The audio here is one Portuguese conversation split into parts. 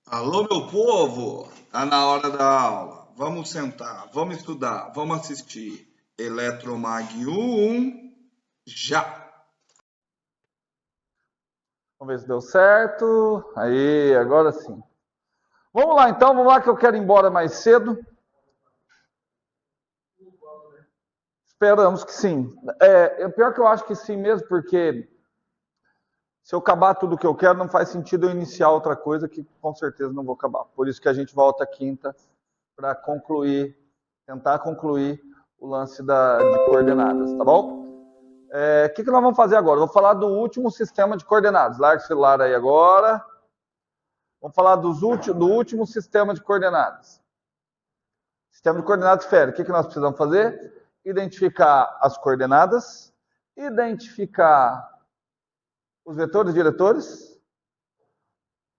Alô, meu povo! Tá na hora da aula. Vamos sentar, vamos estudar, vamos assistir Eletromag 1 já! Vamos ver se deu certo. Aí, agora sim. Vamos lá então, vamos lá que eu quero ir embora mais cedo. Esperamos que sim. Pior que eu acho que sim mesmo, porque se eu acabar tudo que eu quero, não faz sentido eu iniciar outra coisa que com certeza não vou acabar. Por isso que a gente volta quinta para concluir, tentar concluir o lance de coordenadas, tá bom? O que nós vamos fazer agora? Vou falar do último sistema de coordenadas. Larga o celular aí agora. Vamos falar do último sistema de coordenadas. Sistema de coordenadas esférico. O que nós precisamos fazer? Identificar as coordenadas, identificar os vetores diretores,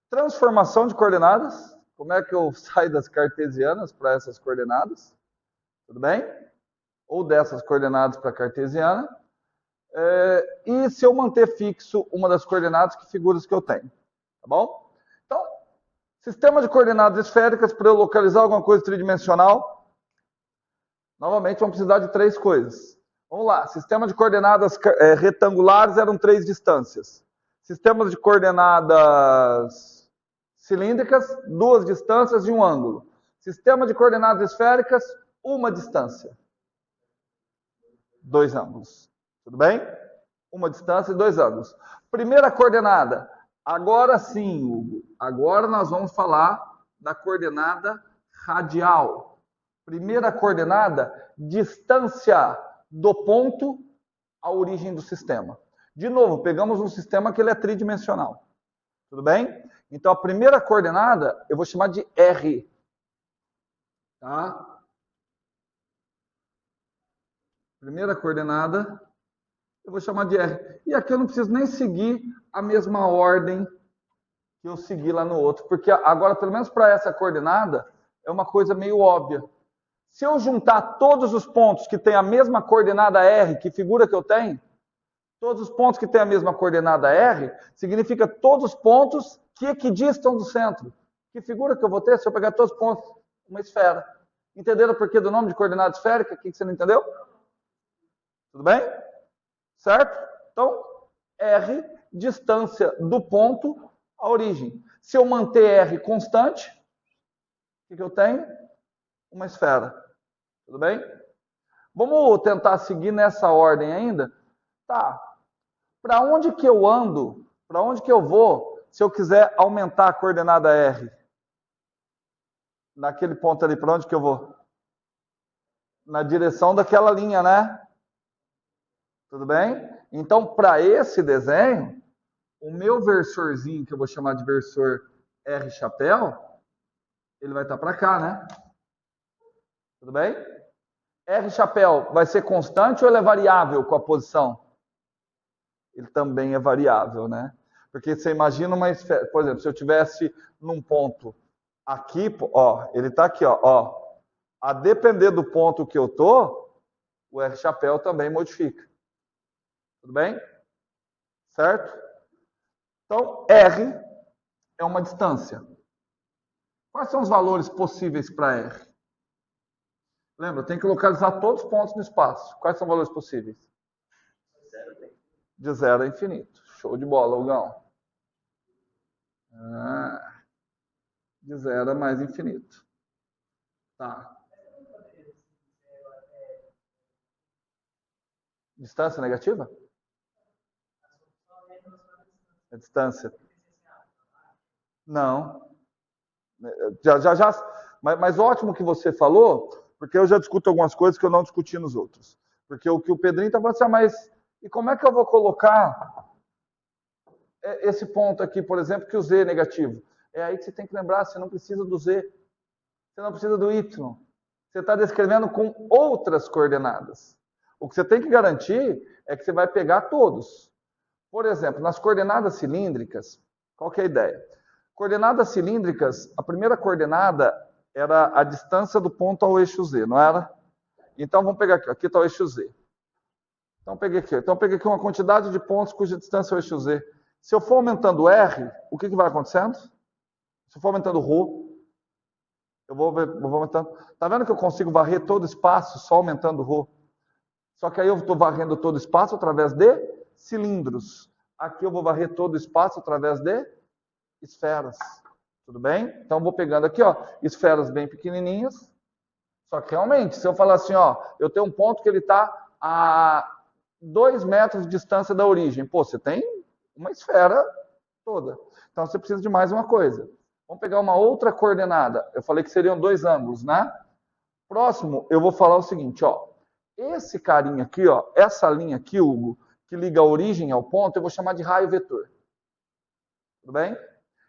transformação de coordenadas, como é que eu saio das cartesianas para essas coordenadas, tudo bem? Ou dessas coordenadas para a cartesiana, e se eu manter fixo uma das coordenadas, que figuras que eu tenho, tá bom? Então, sistema de coordenadas esféricas, para eu localizar alguma coisa tridimensional, novamente vamos precisar de três coisas. Vamos lá, sistema de coordenadas retangulares eram 3 distâncias. Sistemas de coordenadas cilíndricas, 2 distâncias e um ângulo. Sistema de coordenadas esféricas, 1 distância. 2 ângulos. Tudo bem? 1 distância e 2 ângulos. Primeira coordenada. Agora sim, Hugo. Agora nós vamos falar da coordenada radial. Primeira coordenada, distância do ponto à origem do sistema. De novo, pegamos um sistema que ele é tridimensional. Tudo bem? Então, a primeira coordenada eu vou chamar de R. Tá? Primeira coordenada eu vou chamar de R. E aqui eu não preciso nem seguir a mesma ordem que eu segui lá no outro, porque agora, pelo menos para essa coordenada, é uma coisa meio óbvia. Se eu juntar todos os pontos que têm a mesma coordenada R, que figura que eu tenho, todos os pontos que têm a mesma coordenada R, significa todos os pontos que equidistam do centro. Que figura que eu vou ter se eu pegar todos os pontos? Uma esfera. Entenderam o porquê do nome de coordenada esférica? O que você não entendeu? Tudo bem? Certo? Então, R, distância do ponto à origem. Se eu manter R constante, o que eu tenho? Uma esfera. Tudo bem? Vamos tentar seguir nessa ordem ainda? Tá. Para onde que eu ando? Para onde que eu vou se eu quiser aumentar a coordenada R? Naquele ponto ali, para onde que eu vou? Na direção daquela linha, né? Tudo bem? Então, para esse desenho, o meu versorzinho, que eu vou chamar de versor R chapéu, ele vai estar para cá, né? Tudo bem? R chapéu vai ser constante ou ele é variável com a posição? Ele também é variável, né? Porque você imagina uma esfera, por exemplo, se eu tivesse num ponto aqui, ó, ele está aqui, ó, a depender do ponto que eu tô, o R chapéu também modifica. Tudo bem? Certo? Então, R é uma distância. Quais são os valores possíveis para R? Lembra, tem que localizar todos os pontos no espaço. Quais são os valores possíveis? De 0 a infinito. Show de bola, Hugão. De 0 a mais infinito. Tá. Distância negativa? É distância. Não. Mas ótimo que você falou, porque eu já discuto algumas coisas que eu não discuti nos outros. Porque o que o Pedrinho está falando assim, mas e como é que eu vou colocar esse ponto aqui, por exemplo, que o Z é negativo? É aí que você tem que lembrar, você não precisa do Z, você não precisa do Y. Você está descrevendo com outras coordenadas. O que você tem que garantir é que você vai pegar todos. Por exemplo, nas coordenadas cilíndricas, qual que é a ideia? Coordenadas cilíndricas, a primeira coordenada era a distância do ponto ao eixo Z, não era? Então vamos pegar aqui, aqui está o eixo Z. Então peguei aqui uma quantidade de pontos cuja distância é o eixo Z. Se eu for aumentando R, o que vai acontecendo? Se eu for aumentando ρ, eu vou aumentando. Tá vendo que eu consigo varrer todo o espaço só aumentando ρ? Só que aí eu estou varrendo todo o espaço através de cilindros. Aqui eu vou varrer todo o espaço através de esferas. Tudo bem? Então, eu vou pegando aqui, ó, esferas bem pequenininhas. Só que realmente, se eu falar assim, ó, eu tenho um ponto que ele está a 2 metros de distância da origem. Pô, você tem uma esfera toda. Então, você precisa de mais uma coisa. Vamos pegar uma outra coordenada. Eu falei que seriam 2 ângulos, né? Próximo, eu vou falar o seguinte, ó. Esse carinha aqui, ó, essa linha aqui, Hugo, que liga a origem ao ponto, eu vou chamar de raio vetor. Tudo bem?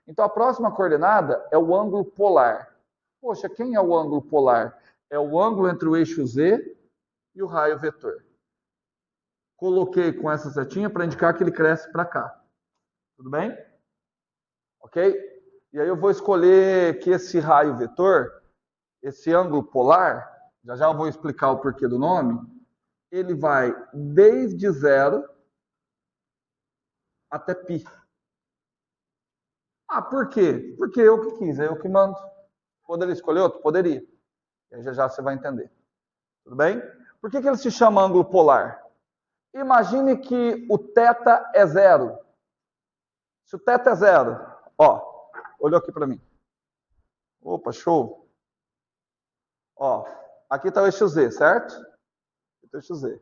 Então, a próxima coordenada é o ângulo polar. Poxa, quem é o ângulo polar? É o ângulo entre o eixo Z e o raio vetor. Coloquei com essa setinha para indicar que ele cresce para cá. Tudo bem? Ok? E aí eu vou escolher que esse raio vetor, esse ângulo polar, já eu vou explicar o porquê do nome, ele vai desde 0 até π. Ah, por quê? Porque eu que quis, é eu que mando. Poderia escolher outro? Poderia. E aí já você vai entender. Tudo bem? Por que ele se chama ângulo polar? Imagine que o θ é 0. Se o θ é 0, ó, olhou aqui para mim. Opa, show. Ó, aqui está o eixo Z, certo? Aqui está o eixo Z. O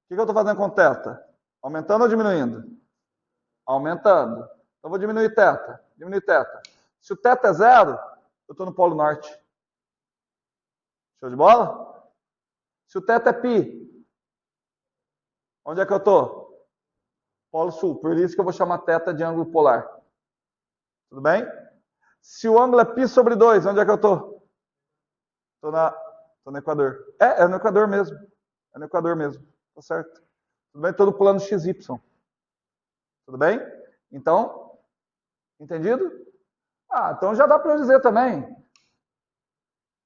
que eu estou fazendo com θ? Aumentando ou diminuindo? Aumentando. Então, eu vou diminuir θ. Diminuir θ. Se o θ é 0, eu estou no polo norte. Show de bola? Se o θ é π, onde é que eu estou? Polo sul. Por isso que eu vou chamar θ de ângulo polar. Tudo bem? Se o ângulo é π sobre 2, onde é que eu estou? Estou no Equador. É no Equador mesmo. É no Equador mesmo. Tá certo. Tudo bem? Estou no plano XY. Tudo bem? Então, entendido? Ah, então já dá para eu dizer também.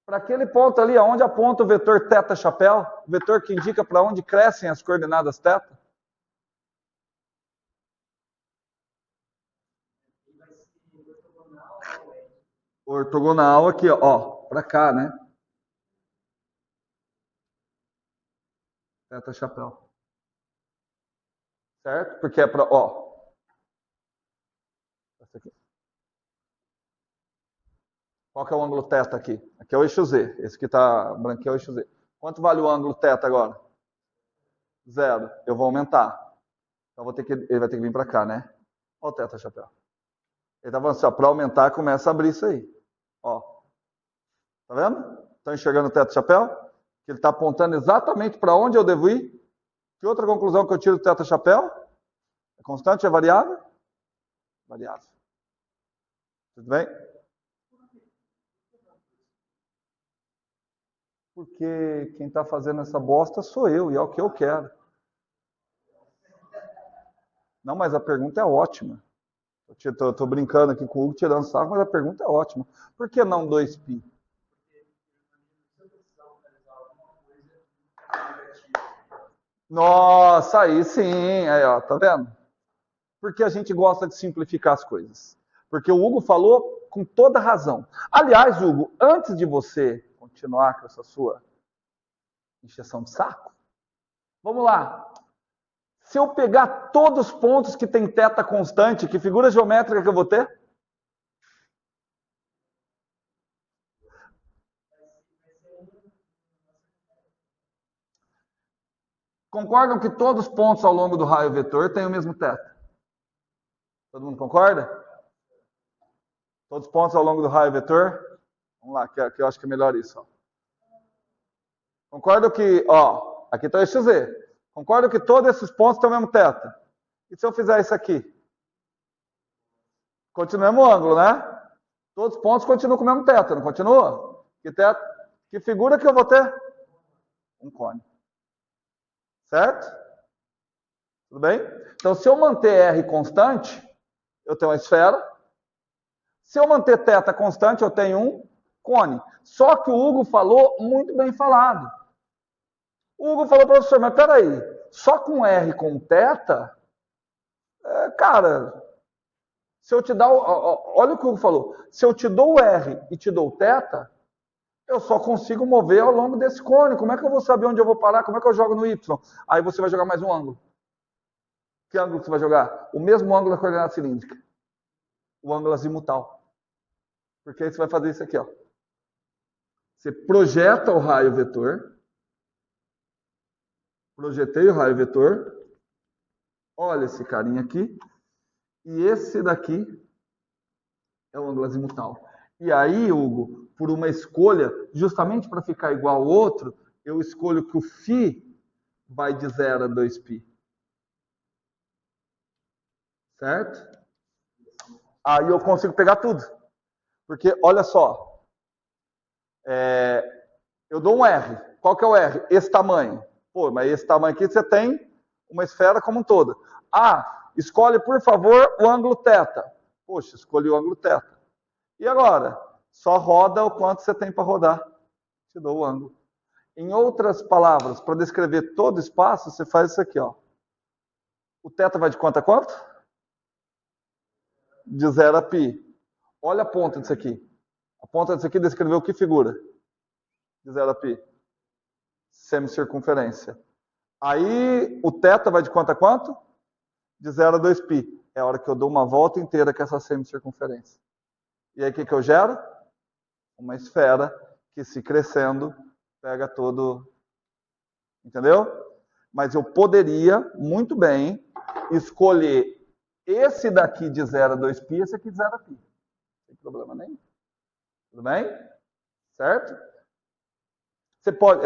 Para aquele ponto ali, onde aponta o vetor θ chapéu, o vetor que indica para onde crescem as coordenadas θ. Ortogonal aqui, ó, para cá, né? θ chapéu. Certo? Porque é para, ó. Essa aqui. Qual que é o ângulo θ aqui? Aqui é o eixo Z. Esse que está branquinho é o eixo Z. Quanto vale o ângulo θ agora? 0. Eu vou aumentar. Então ele vai ter que vir para cá, né? Olha o θ chapéu. Ele está falando assim, ó, para aumentar começa a abrir isso aí. Ó. Tá vendo? Estão enxergando o θ chapéu? Que ele está apontando exatamente para onde eu devo ir. Que outra conclusão que eu tiro do θ chapéu? É constante, é variável? Variável. Tudo bem? Porque quem está fazendo essa bosta sou eu, e é o que eu quero. Não, mas a pergunta é ótima. Estou brincando aqui com o Hugo, tirando sarro, mas a pergunta é ótima. Por que não 2π? Nossa, aí sim, aí ó, tá vendo? Porque a gente gosta de simplificar as coisas. Porque o Hugo falou com toda razão. Aliás, Hugo, antes de você continuar com essa sua encheção de saco, vamos lá. Se eu pegar todos os pontos que tem θ constante, que figura geométrica que eu vou ter? Concordam que todos os pontos ao longo do raio vetor têm o mesmo θ? Todo mundo concorda? Todos os pontos ao longo do raio vetor? Vamos lá, que eu acho que é melhor isso. Ó. Concordo que, ó, aqui está o eixo Z. Concordo que todos esses pontos têm o mesmo θ. E se eu fizer isso aqui? Continua o mesmo ângulo, né? Todos os pontos continuam com o mesmo θ, não continua? Que figura que eu vou ter? Um cone. Certo? Tudo bem? Então, se eu manter R constante, eu tenho uma esfera. Se eu manter θ constante, eu tenho um cone. Só que o Hugo falou muito bem falado. O Hugo falou, professor, mas peraí, só com R com θ, cara, Se eu te dar, olha o que o Hugo falou, se eu te dou o R e te dou o θ, eu só consigo mover ao longo desse cone. Como é que eu vou saber onde eu vou parar? Como é que eu jogo no Y? Aí você vai jogar mais um ângulo. Que ângulo você vai jogar? O mesmo ângulo da coordenada cilíndrica. O ângulo azimutal. Porque aí você vai fazer isso aqui, ó. Você projeta o raio vetor. Projetei o raio vetor. Olha esse carinha aqui. E esse daqui é o ângulo azimutal. E aí, Hugo, por uma escolha, justamente para ficar igual ao outro, eu escolho que o φ vai de 0 a 2π. Certo? Aí eu consigo pegar tudo. Porque, olha só, eu dou um R. Qual que é o R? Esse tamanho. Pô, mas esse tamanho aqui você tem uma esfera como um todo. Ah, escolhe, por favor, o ângulo θ. Poxa, escolhi o ângulo θ. E agora? Só roda o quanto você tem para rodar. Te dou o ângulo. Em outras palavras, para descrever todo o espaço, você faz isso aqui, ó. O θ vai de quanto a quanto? De 0 a π. Olha a ponta disso aqui. A ponta disso aqui descreveu que figura? De 0 a π. Semicircunferência. Aí o θ vai de quanto a quanto? De 0 a 2π. É a hora que eu dou uma volta inteira com essa semicircunferência. E aí o que eu gero? Uma esfera que, se crescendo, pega todo. Entendeu? Mas eu poderia, muito bem, escolher esse daqui de 0 a 2π e esse aqui de 0 a π. Não tem problema nenhum. Tudo bem? Certo? Você pode,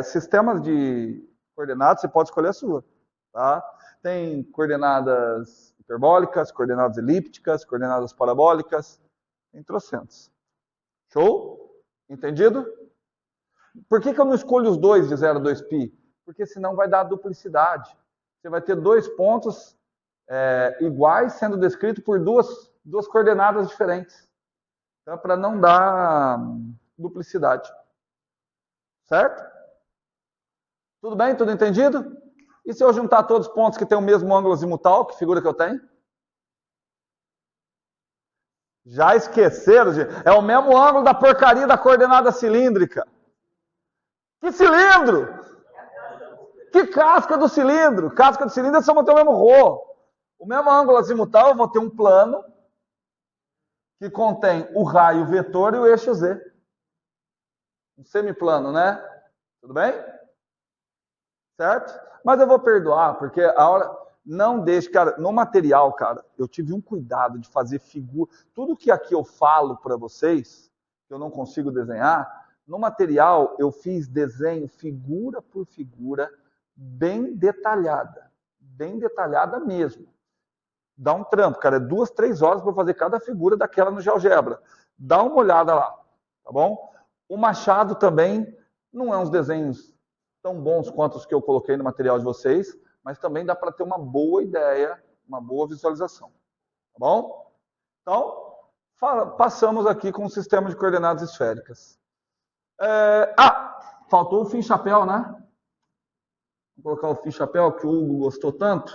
sistemas de coordenadas, você pode escolher a sua. Tá? Tem coordenadas hiperbólicas, coordenadas elípticas, coordenadas parabólicas, tem trocentos. Show? Entendido? Por que eu não escolho os dois de 0 a 2π? Porque senão vai dar duplicidade. Você vai ter dois pontos iguais sendo descritos por duas coordenadas diferentes. Então, para não dar duplicidade. Certo? Tudo bem? Tudo entendido? E se eu juntar todos os pontos que têm o mesmo ângulo azimutal, que figura que eu tenho? Já esqueceram, gente? É o mesmo ângulo da porcaria da coordenada cilíndrica. Que cilindro? Que casca do cilindro? Casca do cilindro é só manter o mesmo ρ. O mesmo ângulo azimutal, eu vou ter um plano que contém o raio vetor e o eixo Z. Um semiplano, né? Tudo bem? Certo? Mas eu vou perdoar, porque a hora... Não deixe, cara, no material, cara, eu tive um cuidado de fazer figura. Tudo que aqui eu falo para vocês, que eu não consigo desenhar, no material eu fiz desenho figura por figura, bem detalhada mesmo. Dá um trampo, cara, é 2, 3 horas para fazer cada figura daquela no GeoGebra. Dá uma olhada lá, tá bom? O Machado também não é uns desenhos tão bons quanto os que eu coloquei no material de vocês, mas também dá para ter uma boa ideia, uma boa visualização. Tá bom? Então, passamos aqui com o sistema de coordenadas esféricas. Faltou o fim-chapéu, né? Vou colocar o fim-chapéu, que o Hugo gostou tanto.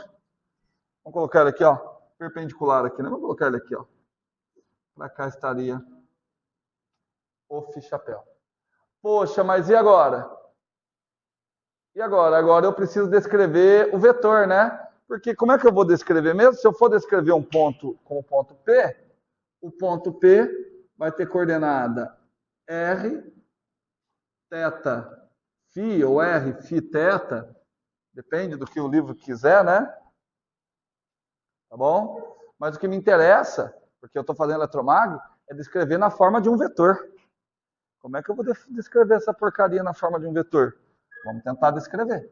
Vamos colocar ele aqui, ó, perpendicular aqui, né? Vamos colocar ele aqui, ó. Para cá estaria o fim-chapéu. Poxa, mas e agora? E agora? Agora eu preciso descrever o vetor, né? Porque como é que eu vou descrever mesmo? Se eu for descrever um ponto com o ponto P, o ponto P vai ter coordenada R, θ, φ, ou R, φ, θ, depende do que o livro quiser, né? Tá bom? Mas o que me interessa, porque eu estou fazendo eletromag, é descrever na forma de um vetor. Como é que eu vou descrever essa porcaria na forma de um vetor? Vamos tentar descrever.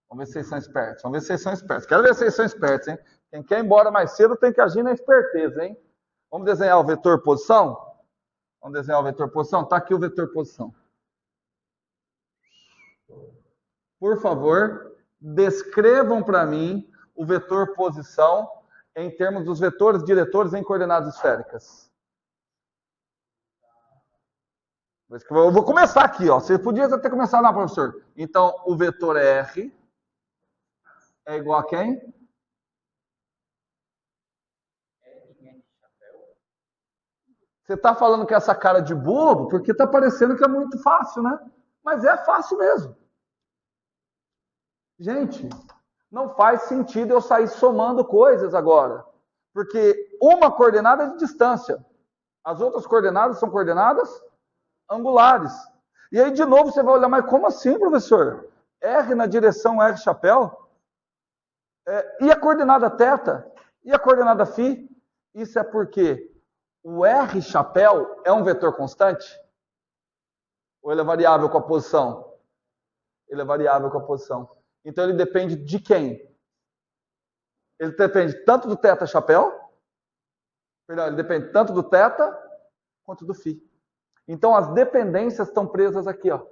Vamos ver se vocês são espertos. Vamos ver se vocês são espertos. Quero ver se vocês são espertos, hein? Quem quer ir embora mais cedo tem que agir na esperteza, hein? Vamos desenhar o vetor posição? Vamos desenhar o vetor posição? Está aqui o vetor posição. Por favor, descrevam para mim o vetor posição em termos dos vetores diretores em coordenadas esféricas. Eu vou começar aqui, ó. Você podia até começar lá, professor. Então, o vetor R é igual a quem? Você está falando com essa cara de bobo porque está parecendo que é muito fácil, né? Mas é fácil mesmo. Gente, não faz sentido eu sair somando coisas agora. Porque uma coordenada é de distância. As outras coordenadas são coordenadas angulares. E aí, de novo, você vai olhar, mas como assim, professor? R na direção R chapéu? E a coordenada θ? E a coordenada φ? Isso é porque o R chapéu é um vetor constante? Ou ele é variável com a posição? Ele é variável com a posição. Então ele depende de quem? Ele depende tanto do θ chapéu, perdão, ele depende tanto do θ quanto do φ. Então as dependências estão presas aqui, ó,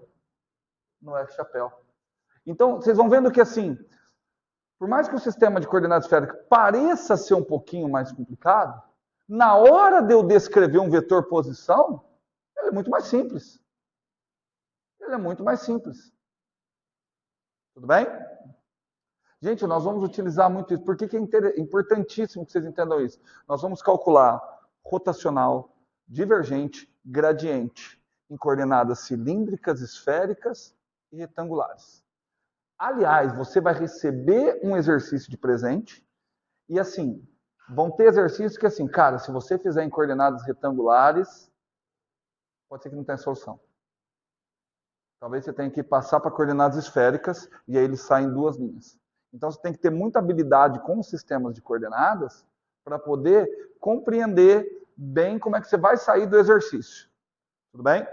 no R chapéu. Então vocês vão vendo que assim, por mais que o sistema de coordenadas esféricas pareça ser um pouquinho mais complicado, na hora de eu descrever um vetor posição, ele é muito mais simples. Ele é muito mais simples. Tudo bem? Gente, nós vamos utilizar muito isso. Por que é importantíssimo que vocês entendam isso? Nós vamos calcular rotacional, divergente, gradiente em coordenadas cilíndricas, esféricas e retangulares. Aliás, você vai receber um exercício de presente e assim, vão ter exercícios que assim, cara, se você fizer em coordenadas retangulares, pode ser que não tenha solução. Talvez você tenha que passar para coordenadas esféricas e aí ele sai em duas linhas. Então você tem que ter muita habilidade com os sistemas de coordenadas para poder compreender bem como é que você vai sair do exercício. Tudo bem?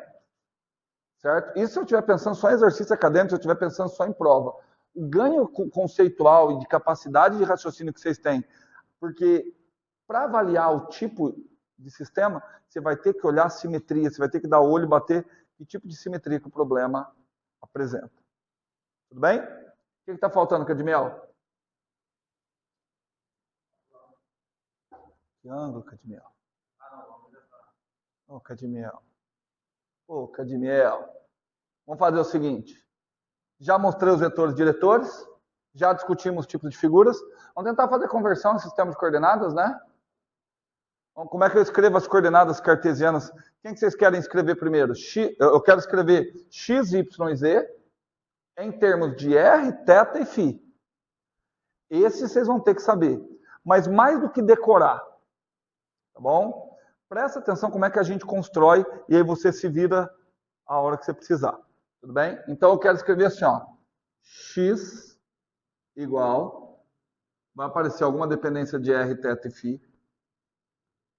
Certo? Isso se eu estiver pensando só em exercício acadêmico, se eu estiver pensando só em prova. O ganho conceitual e de capacidade de raciocínio que vocês têm, porque para avaliar o tipo de sistema, você vai ter que olhar a simetria, você vai ter que dar olho e bater que tipo de simetria que o problema apresenta. Tudo bem? O que está faltando, Cadmiel? Que ângulo, Cadmiel? Ô, Cadmiel. Ô, Cadmiel. Vamos fazer o seguinte. Já mostrei os vetores diretores, já discutimos os tipos de figuras. Vamos tentar fazer conversão em sistema de coordenadas, né? Como é que eu escrevo as coordenadas cartesianas? Quem que vocês querem escrever primeiro? Eu quero escrever x, y e z em termos de r, θ e φ. Esse vocês vão ter que saber. Mas mais do que decorar, tá bom? Presta atenção como é que a gente constrói e aí você se vira a hora que você precisar. Tudo bem? Então eu quero escrever assim, ó. X igual, vai aparecer alguma dependência de r, θ e φ.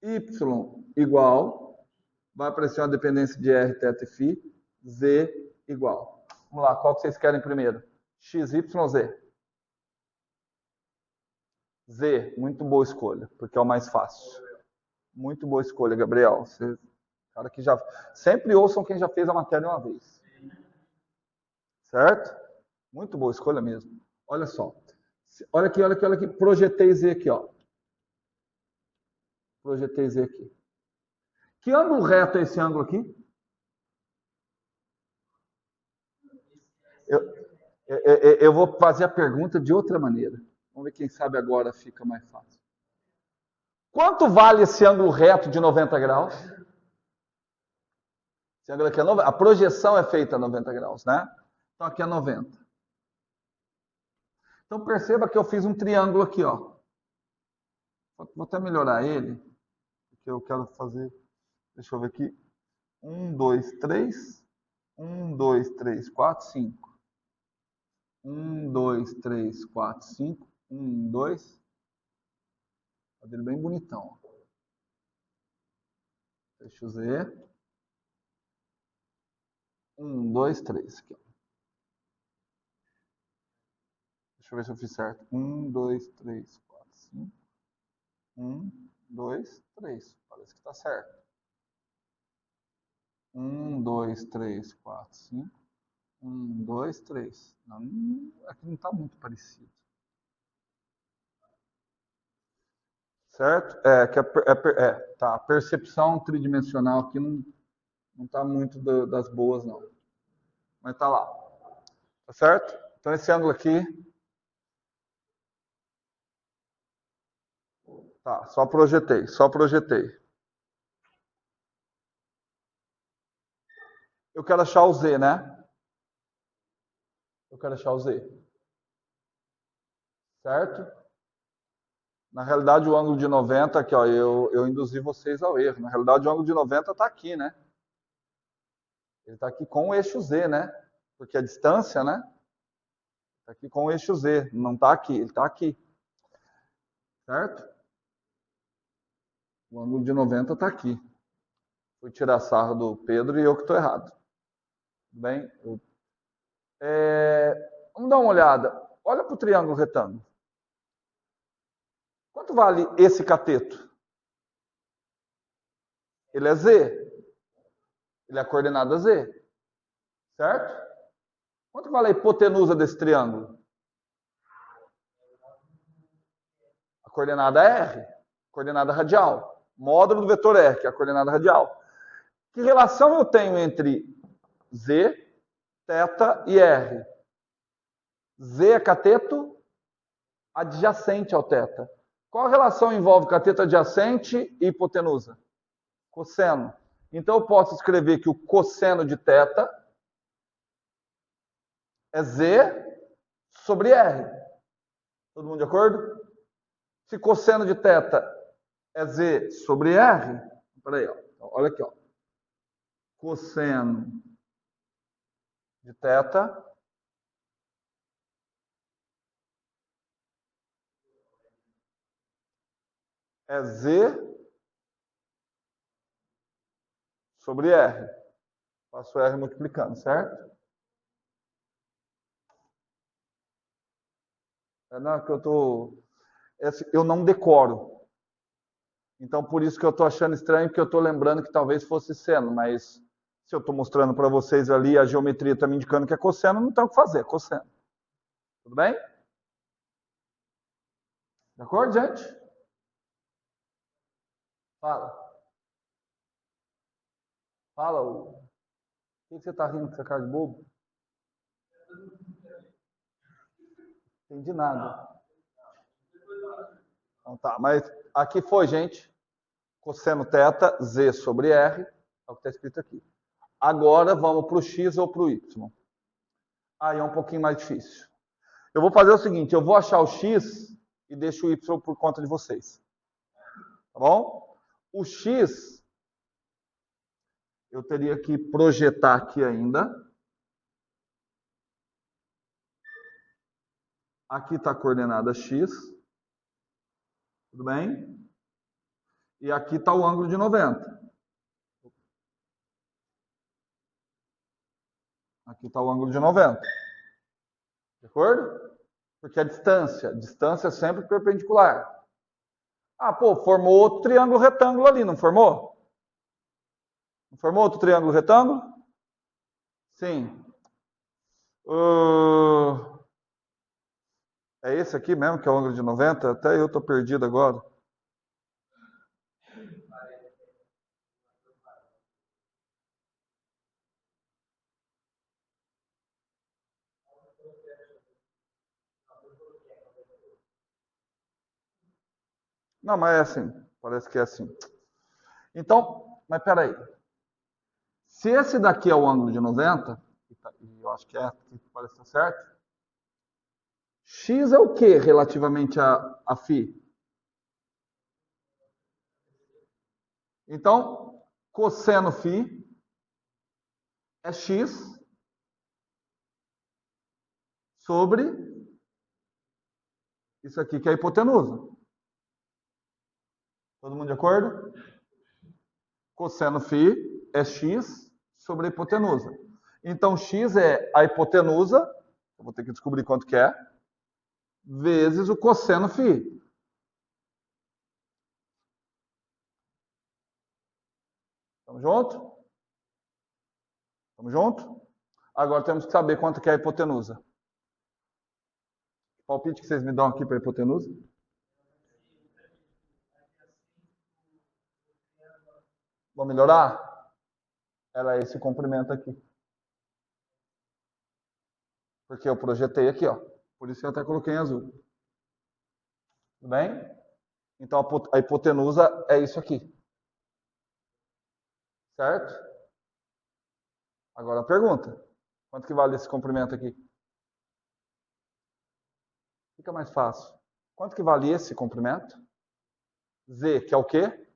Y igual, vai aparecer uma dependência de r, θ e φ. Z igual. Vamos lá, qual que vocês querem primeiro? X, Y ou Z? Z, muito boa escolha, porque é o mais fácil. Muito boa escolha, Gabriel. Você, cara que já sempre ouçam quem já fez a matéria uma vez. Certo? Muito boa escolha mesmo. Olha só. Olha aqui, olha aqui, olha aqui. Projetei Z aqui, ó. Projetei Z aqui. Que ângulo reto é esse ângulo aqui? Eu vou fazer a pergunta de outra maneira. Vamos ver quem sabe agora fica mais fácil. Quanto vale esse ângulo reto de 90 graus? Esse ângulo aqui é 90. A projeção é feita a 90 graus, né? Então aqui é 90. Então perceba que eu fiz um triângulo aqui, ó. Vou até melhorar ele, porque eu quero fazer. Deixa eu ver aqui. 1, 2, 3. 1, 2, 3, 4, 5. 1, 2, 3, 4, 5. 1, 2. Fazer ele bem bonitão. Deixa eu ver. 1, 2, 3. Aqui, ó. Deixa eu ver se eu fiz certo. 1, 2, 3, 4, 5. 1, 2, 3. Parece que está certo. 1, 2, 3, 4, 5. 1, 2, 3. Não, aqui não está muito parecido. Certo? Tá. A percepção tridimensional aqui não está muito das boas, não. Mas está lá. Tá certo? Então esse ângulo aqui. Tá, só projetei. Eu quero achar o Z, né? Eu quero achar o Z. Certo? Na realidade, o ângulo de 90, aqui, ó, eu induzi vocês ao erro. Na realidade, o ângulo de 90 está aqui, né? Ele está aqui com o eixo Z, né? Porque a distância, né? Está aqui com o eixo Z. Não está aqui, ele está aqui. Certo? O ângulo de 90 está aqui. Fui tirar sarro do Pedro e eu que estou errado. Tudo bem? Vamos dar uma olhada. Olha para o triângulo retângulo. Quanto vale esse cateto? Ele é Z. Ele é a coordenada Z. Certo? Quanto vale a hipotenusa desse triângulo? A coordenada R. Coordenada radial. Módulo do vetor R, que é a coordenada radial. Que relação eu tenho entre Z, θ e R? Z é cateto adjacente ao θ. Qual a relação envolve cateto adjacente e hipotenusa? Cosseno. Então eu posso escrever que o cosseno de θ é Z sobre R. Todo mundo de acordo? Se cosseno de θ é Z sobre R, peraí, ó. Olha aqui, ó. Cosseno de θ é Z sobre R. Faço R multiplicando, certo? Não, que eu não decoro. Então, por isso que eu estou achando estranho, porque eu estou lembrando que talvez fosse seno, mas se eu estou mostrando para vocês ali, a geometria está me indicando que é cosseno, não tem o que fazer, é cosseno. Tudo bem? De acordo, gente? Fala. Fala. O que você está rindo com essa cara de bobo? Não entendi nada. Então tá, mas aqui foi, gente. Cosseno θ, Z sobre R, é o que está escrito aqui. Agora vamos para o X ou para o Y. Aí é um pouquinho mais difícil. Eu vou fazer o seguinte, eu vou achar o X e deixo o Y por conta de vocês. Tá bom? O X, eu teria que projetar aqui ainda. Aqui está a coordenada X. Tudo bem? E aqui está o ângulo de 90. Aqui está o ângulo de 90. De acordo? Porque a distância é sempre perpendicular. Ah, pô, formou outro triângulo retângulo ali, não formou? Não formou outro triângulo retângulo? Sim. É esse aqui mesmo, que é o ângulo de 90? Até eu estou perdido agora. Não, mas é assim. Parece que é assim. Então, mas peraí. Se esse daqui é o ângulo de 90, e eu acho que é, que parece estar certo, x é o que relativamente a φ? Então, cosseno φ é x sobre isso aqui que é a hipotenusa. Todo mundo de acordo? Cosseno φ é x sobre a hipotenusa. Então, x é a hipotenusa, eu vou ter que descobrir quanto que é, vezes o cosseno φ. Estamos juntos? Estamos juntos? Agora temos que saber quanto que é a hipotenusa. Palpite que vocês me dão aqui para a hipotenusa? Vou melhorar? Ela é esse comprimento aqui. Porque eu projetei aqui, ó. Por isso que eu até coloquei em azul. Tudo bem? Então a hipotenusa é isso aqui. Certo? Agora a pergunta. Quanto que vale esse comprimento aqui? Fica mais fácil. Quanto que vale esse comprimento? Z, que é o quê?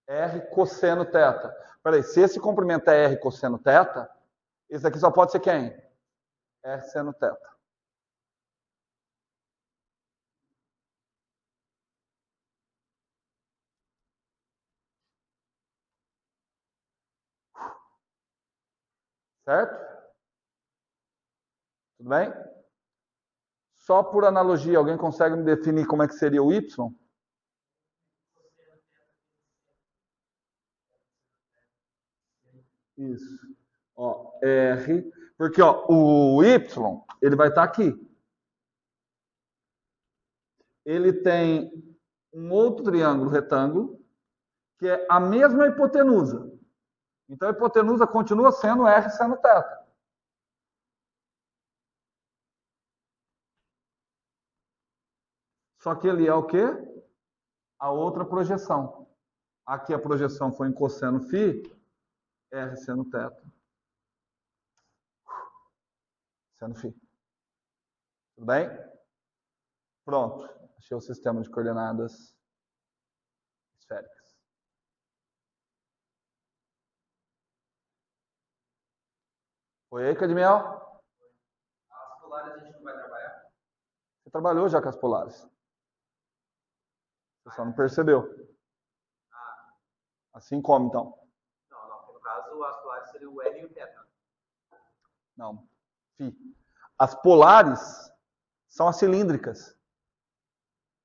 R cosseno θ. Peraí, se esse comprimento é R cosseno θ, esse aqui só pode ser quem? R seno θ. Certo? Tudo bem? Só por analogia, alguém consegue me definir como é que seria o Y? Isso. Ó, R, porque ó, o Y, ele vai estar aqui. Ele tem um outro triângulo retângulo, que é a mesma hipotenusa. Então a hipotenusa continua sendo R seno θ. Só que ele é o quê? A outra projeção. Aqui a projeção foi em cosseno φ, R seno θ. Seno φ. Tudo bem? Pronto. Achei o sistema de coordenadas esféricas. Foi aí, Cadmiel? As polares a gente não vai trabalhar? Você trabalhou já com as polares. Você só não percebeu. Assim como, então? Não, porque no caso as polares seriam o L e o θ. Não. Φ. As polares são as cilíndricas.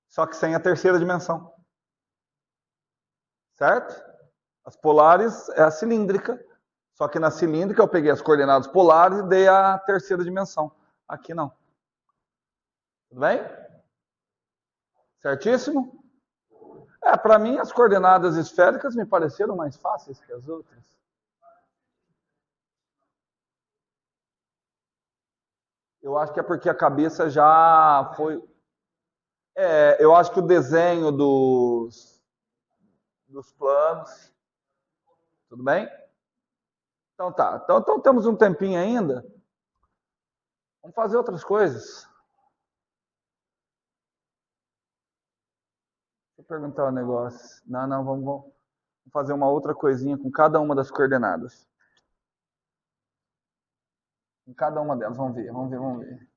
Só que sem a terceira dimensão. Certo? As polares é a cilíndrica. Só que na cilíndrica eu peguei as coordenadas polares e dei a terceira dimensão. Aqui não. Tudo bem? Certíssimo? Para mim as coordenadas esféricas me pareceram mais fáceis que as outras. Eu acho que é porque a cabeça já foi... eu acho que o desenho dos planos... Tudo bem? Então tá. Então temos um tempinho ainda. Vamos fazer outras coisas. Deixa eu perguntar um negócio. Não, vamos fazer uma outra coisinha com cada uma das coordenadas. Em cada uma delas. Vamos ver.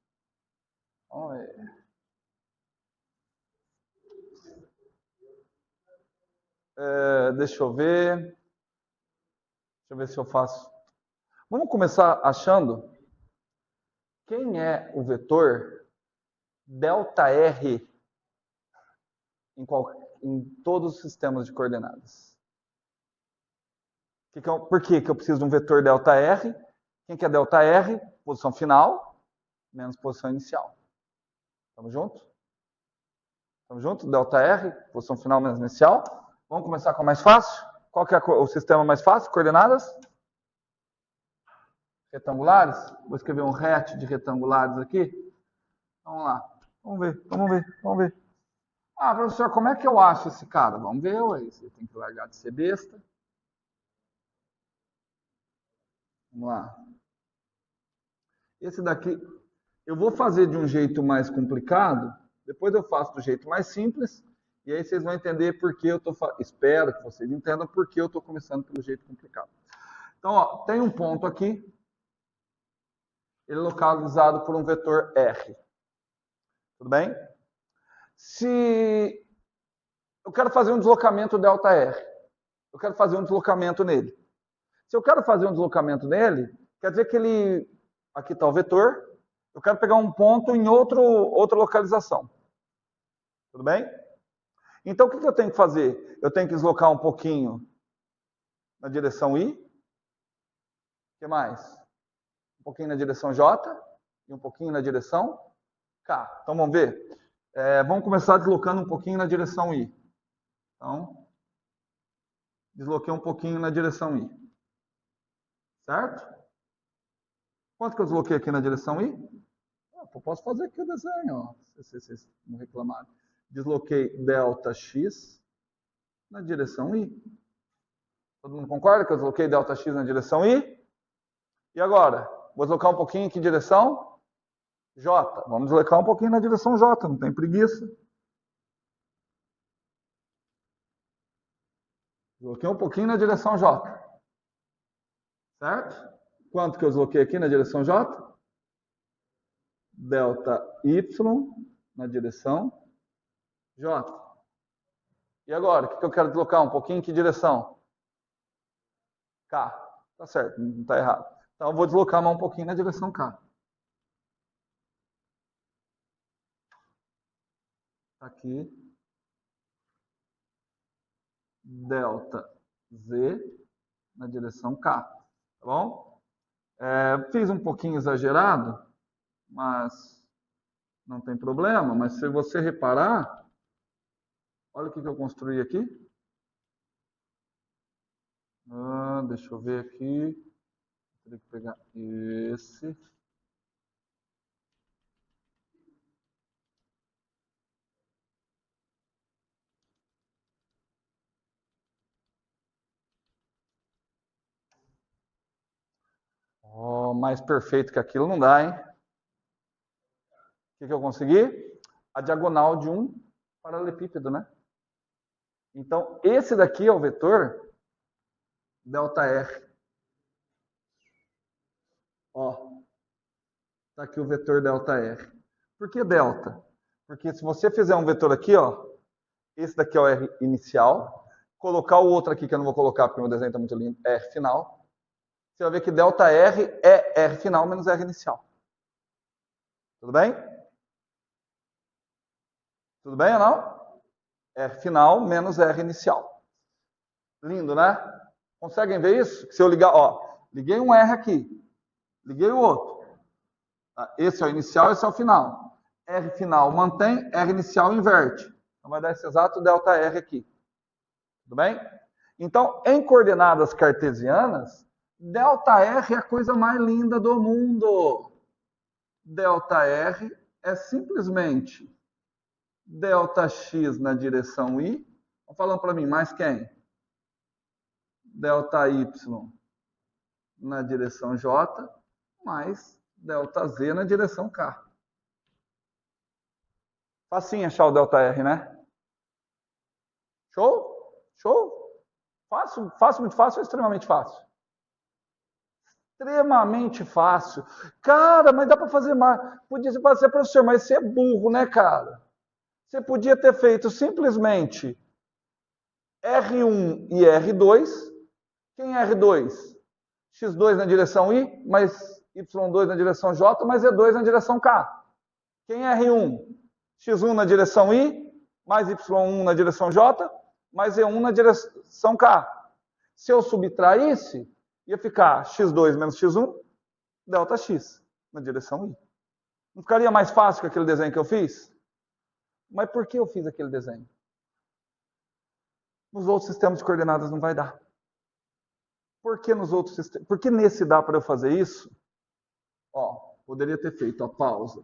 Deixa eu ver se eu faço. Vamos começar achando quem é o vetor ΔR em todos os sistemas de coordenadas. Por que eu preciso de um vetor ΔR? Quem que é ΔR? Posição final menos posição inicial. Estamos juntos? Estamos juntos? ΔR, posição final menos inicial. Vamos começar com o mais fácil? Qual que é o sistema mais fácil? Coordenadas? Retangulares? Vou escrever um ret de retangulares aqui. Vamos lá. Vamos ver. Ah, professor, como é que eu acho esse cara? Vamos ver, ué. Você tem que largar de ser besta. Vamos lá. Esse daqui, eu vou fazer de um jeito mais complicado, depois eu faço do jeito mais simples, e aí vocês vão entender por que eu estou... Espero que vocês entendam por que eu estou começando pelo jeito complicado. Então, ó, tem um ponto aqui, ele é localizado por um vetor R. Tudo bem? Se eu quero fazer um deslocamento ΔR, eu quero fazer um deslocamento nele. Se eu quero fazer um deslocamento nele, quer dizer que ele... Aqui está o vetor. Eu quero pegar um ponto em outra localização. Tudo bem? Então, o que eu tenho que fazer? Eu tenho que deslocar um pouquinho na direção I. O que mais? Um pouquinho na direção J. E um pouquinho na direção K. Então, vamos ver. Vamos começar deslocando um pouquinho na direção I. Então, desloquei um pouquinho na direção I. Certo? Quanto que eu desloquei aqui na direção I? Eu posso fazer aqui o desenho, ó, se vocês não reclamarem. Desloquei ΔX na direção I. Todo mundo concorda que eu desloquei ΔX na direção I? E agora? Vou deslocar um pouquinho em que direção? J. Vamos deslocar um pouquinho na direção J, não tem preguiça. Desloquei um pouquinho na direção J. Certo? Quanto que eu desloquei aqui na direção J? Delta Y na direção J. E agora, o que eu quero deslocar um pouquinho? Em que direção? K. Tá certo, não está errado. Então, eu vou deslocar mais um pouquinho na direção K. Aqui. Delta Z na direção K. Tá bom? Fiz um pouquinho exagerado, mas não tem problema. Mas se você reparar, olha o que eu construí aqui. Deixa eu ver aqui. Teria que pegar esse. Mais perfeito que aquilo não dá, hein? O que eu consegui? A diagonal de um paralelepípedo, né? Então, esse daqui é o vetor ΔR. Ó, tá aqui o vetor ΔR. Por que delta? Porque se você fizer um vetor aqui, ó, esse daqui é o R inicial, colocar o outro aqui que eu não vou colocar porque o meu desenho está muito lindo, R final, você vai ver que ΔR é R final menos R inicial. Tudo bem? Tudo bem ou não? R final menos R inicial. Lindo, né? Conseguem ver isso? Se eu ligar, ó, liguei um R aqui, liguei o outro. Esse é o inicial, esse é o final. R final mantém, R inicial inverte. Então vai dar esse exato ΔR aqui. Tudo bem? Então, em coordenadas cartesianas, ΔR é a coisa mais linda do mundo. ΔR é simplesmente ΔX na direção Y. Estão falando para mim, mais quem? ΔY na direção J, mais ΔZ na direção K. Facinho achar o ΔR, né? Show? Show? Fácil, fácil, muito fácil ou extremamente fácil? Extremamente fácil. Cara, mas dá para fazer mais. Podia ser professor, mas você é burro, né, cara? Você podia ter feito simplesmente R1 e R2. Quem é R2? X2 na direção Y, mais Y2 na direção J, mais E2 na direção K. Quem é R1? X1 na direção Y, mais Y1 na direção J, mais E1 na direção K. Se eu subtraísse, ia ficar X2 menos X1, ΔX, na direção Y. Não ficaria mais fácil que aquele desenho que eu fiz? Mas por que eu fiz aquele desenho? Nos outros sistemas de coordenadas não vai dar. Por que nos outros sistemas? Por que nesse dá para eu fazer isso? Ó, poderia ter feito a pausa.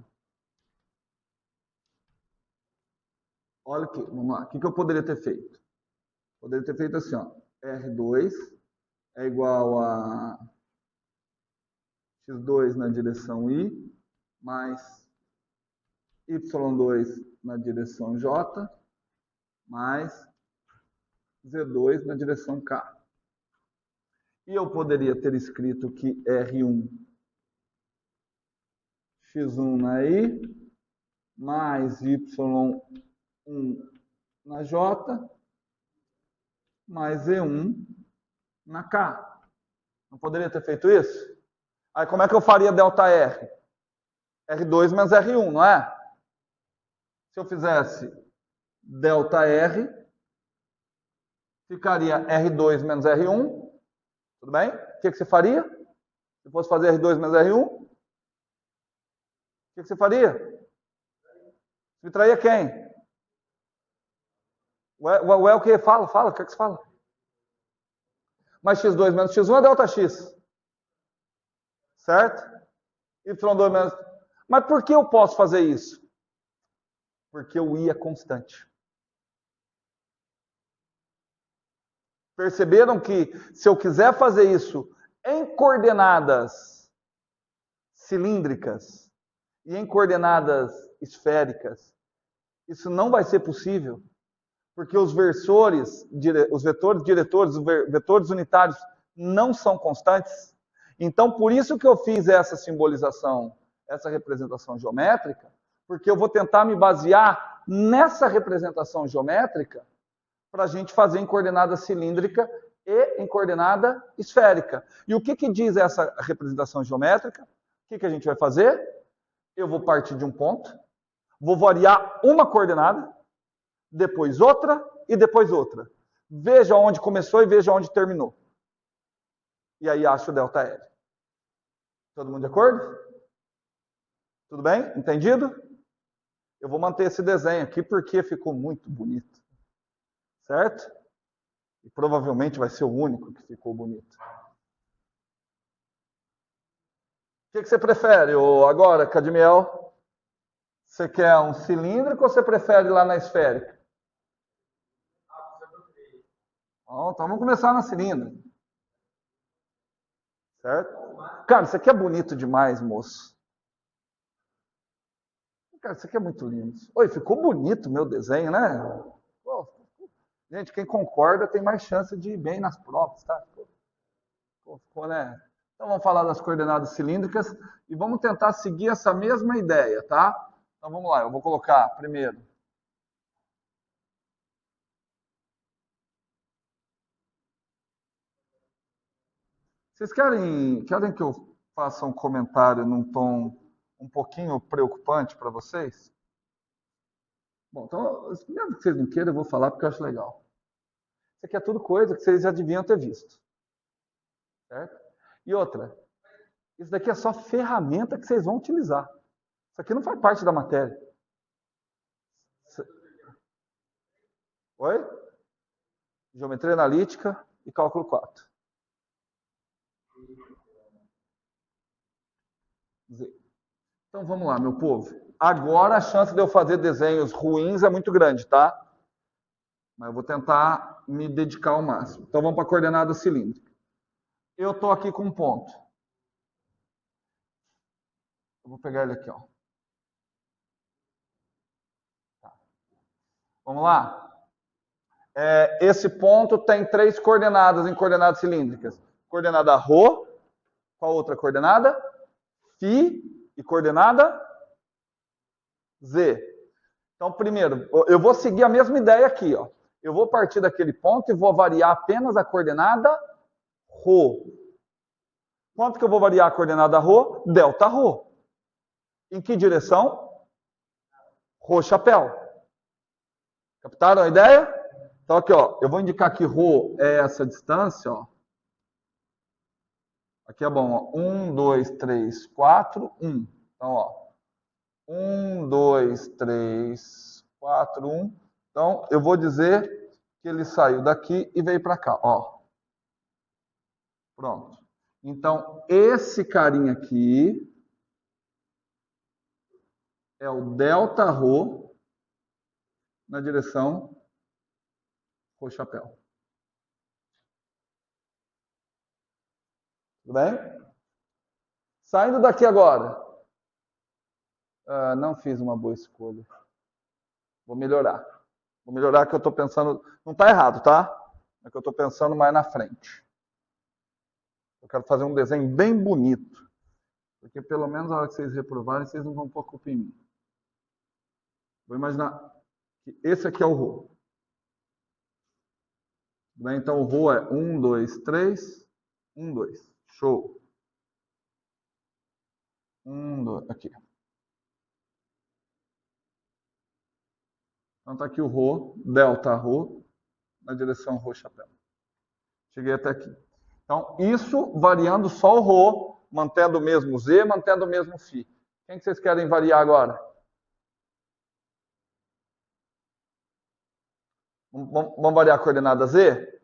Olha aqui, vamos lá. O que eu poderia ter feito? Poderia ter feito assim, ó. R2 é igual a X2 na direção Y, mais Y2 na direção J, mais Z2 na direção K. E eu poderia ter escrito que R1, X1 na Y, mais Y1 na J, mais Z1 na K. Não poderia ter feito isso? Aí como é que eu faria ΔR? R2 menos R1, não é? Se eu fizesse ΔR, ficaria R2 menos R1. Tudo bem? O que você faria? Se fosse fazer R2 menos R1, o que você faria? Subtraía quem? O que? Fala, o que você fala? Mais X2 menos X1 é ΔX. Certo? Y2 menos... Mas por que eu posso fazer isso? Porque o I é constante. Perceberam que se eu quiser fazer isso em coordenadas cilíndricas e em coordenadas esféricas, isso não vai ser possível, porque os vetores diretores, os vetores unitários não são constantes. Então, por isso que eu fiz essa simbolização, essa representação geométrica, porque eu vou tentar me basear nessa representação geométrica para a gente fazer em coordenada cilíndrica e em coordenada esférica. E o que diz essa representação geométrica? O que a gente vai fazer? Eu vou partir de um ponto, vou variar uma coordenada, depois outra e depois outra. Veja onde começou e veja onde terminou. E aí acho o ΔL. Todo mundo de acordo? Tudo bem? Entendido? Eu vou manter esse desenho aqui porque ficou muito bonito. Certo? E provavelmente vai ser o único que ficou bonito. O que você prefere agora, Cadmiel? Você quer um cilíndrico ou você prefere lá na esférica? Então vamos começar na cilíndrica. Certo? Cara, isso aqui é bonito demais, moço. Cara, isso aqui é muito lindo. Oi, ficou bonito o meu desenho, né? Pô, gente, quem concorda tem mais chance de ir bem nas provas, tá? Ficou, né? Então vamos falar das coordenadas cilíndricas e vamos tentar seguir essa mesma ideia, tá? Então vamos lá, eu vou colocar primeiro. Vocês querem que eu faça um comentário num tom um pouquinho preocupante para vocês? Bom, então, mesmo que vocês não queiram, eu vou falar porque eu acho legal. Isso aqui é tudo coisa que vocês já deviam ter visto. Certo? E outra, isso daqui é só ferramenta que vocês vão utilizar. Isso aqui não faz parte da matéria. Oi? Geometria analítica e cálculo 4. Então vamos lá, meu povo. Agora a chance de eu fazer desenhos ruins é muito grande, tá? Mas eu vou tentar me dedicar ao máximo. Então vamos para a coordenada cilíndrica. Eu estou aqui com um ponto. Eu vou pegar ele aqui, ó. Tá. Vamos lá? Esse ponto tem 3 coordenadas em coordenadas cilíndricas. Coordenada ρ, qual outra coordenada? Φ e coordenada Z. Então, primeiro, eu vou seguir a mesma ideia aqui, ó. Eu vou partir daquele ponto e vou variar apenas a coordenada ρ. Quanto que eu vou variar a coordenada ρ? Δρ. Em que direção? Rho chapéu. Captaram a ideia? Então aqui, ó, eu vou indicar que ρ é essa distância, ó. Aqui é bom, ó. 1, 2, 3, 4, 1. Então, ó. 1, 2, 3, 4, 1. Então, eu vou dizer que ele saiu daqui e veio para cá, ó. Pronto. Então, esse carinha aqui é o Δρ na direção Rho chapéu. Tudo bem? Saindo daqui agora. Não fiz uma boa escolha. Vou melhorar. Vou melhorar que eu estou pensando... Não está errado, tá? É que eu estou pensando mais na frente. Eu quero fazer um desenho bem bonito. Porque pelo menos na hora que vocês reprovarem, vocês não vão pôr culpa em mim. Vou imaginar que esse aqui é o Rho. Tudo bem? Então o Rho é 1, 2, 3, 1, 2. Show. 1, 2, aqui. Então está aqui o Rho, Δρ, na direção Rho chapéu. Cheguei até aqui. Então, isso variando só o Rho, mantendo o mesmo Z, mantendo o mesmo Φ. Quem que vocês querem variar agora? Vamos variar a coordenada Z?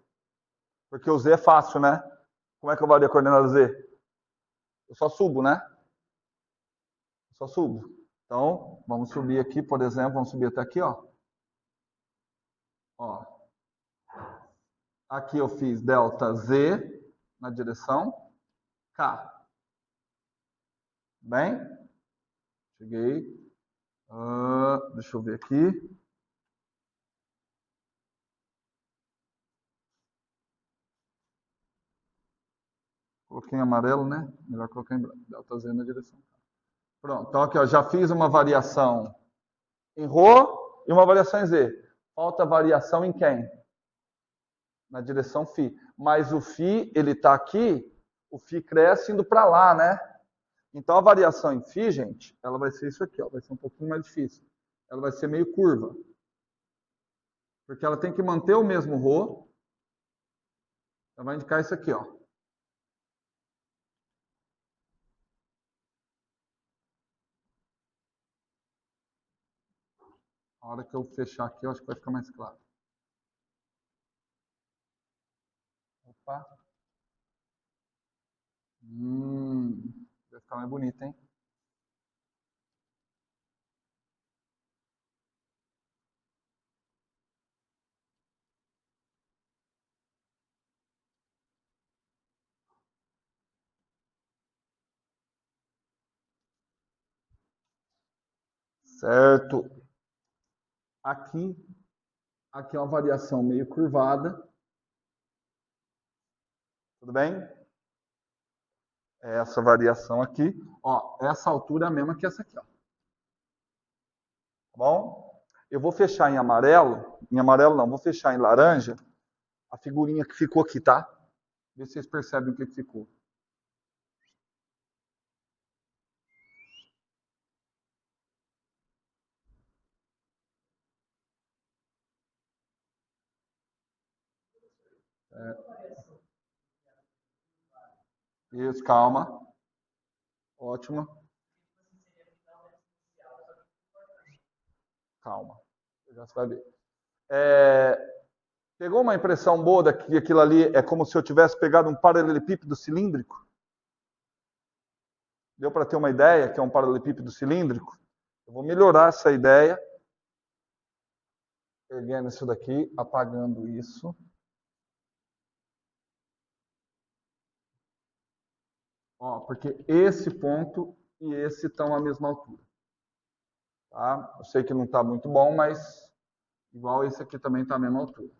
Porque o Z é fácil, né? Como é que eu vario a coordenada Z? Eu só subo, né? Eu só subo. Então, vamos subir aqui, por exemplo, vamos subir até aqui, ó. Ó. Aqui eu fiz ΔZ na direção K. Bem? Cheguei. Deixa eu ver aqui. Coloquei em amarelo, né? Melhor colocar em branco. Delta Z na direção. Pronto. Então aqui, ó, já fiz uma variação em Rho e uma variação em Z. Falta variação em quem? Na direção φ. Mas o φ, ele está aqui, o φ cresce indo para lá, né? Então a variação em φ, gente, ela vai ser isso aqui, ó, vai ser um pouquinho mais difícil. Ela vai ser meio curva. Porque ela tem que manter o mesmo Rho. Ela vai indicar isso aqui, ó. A hora que eu fechar aqui, eu acho que vai ficar mais claro. Opa. Vai ficar mais bonito, hein? Certo. Aqui é uma variação meio curvada. Tudo bem? Essa variação aqui, ó, essa altura é a mesma que essa aqui, ó. Tá bom? Eu vou fechar em amarelo não, vou fechar em laranja a figurinha que ficou aqui, tá? Vê se vocês percebem o que ficou. Isso, calma. Ótimo. Calma. Já você vai ver. Pegou uma impressão boa daqui, aquilo ali é como se eu tivesse pegado um paralelepípedo cilíndrico? Deu para ter uma ideia que é um paralelepípedo cilíndrico? Eu vou melhorar essa ideia. Erguendo isso daqui, apagando isso. Ó, porque esse ponto e esse estão à mesma altura. Tá? Eu sei que não está muito bom, mas igual esse aqui também está à mesma altura.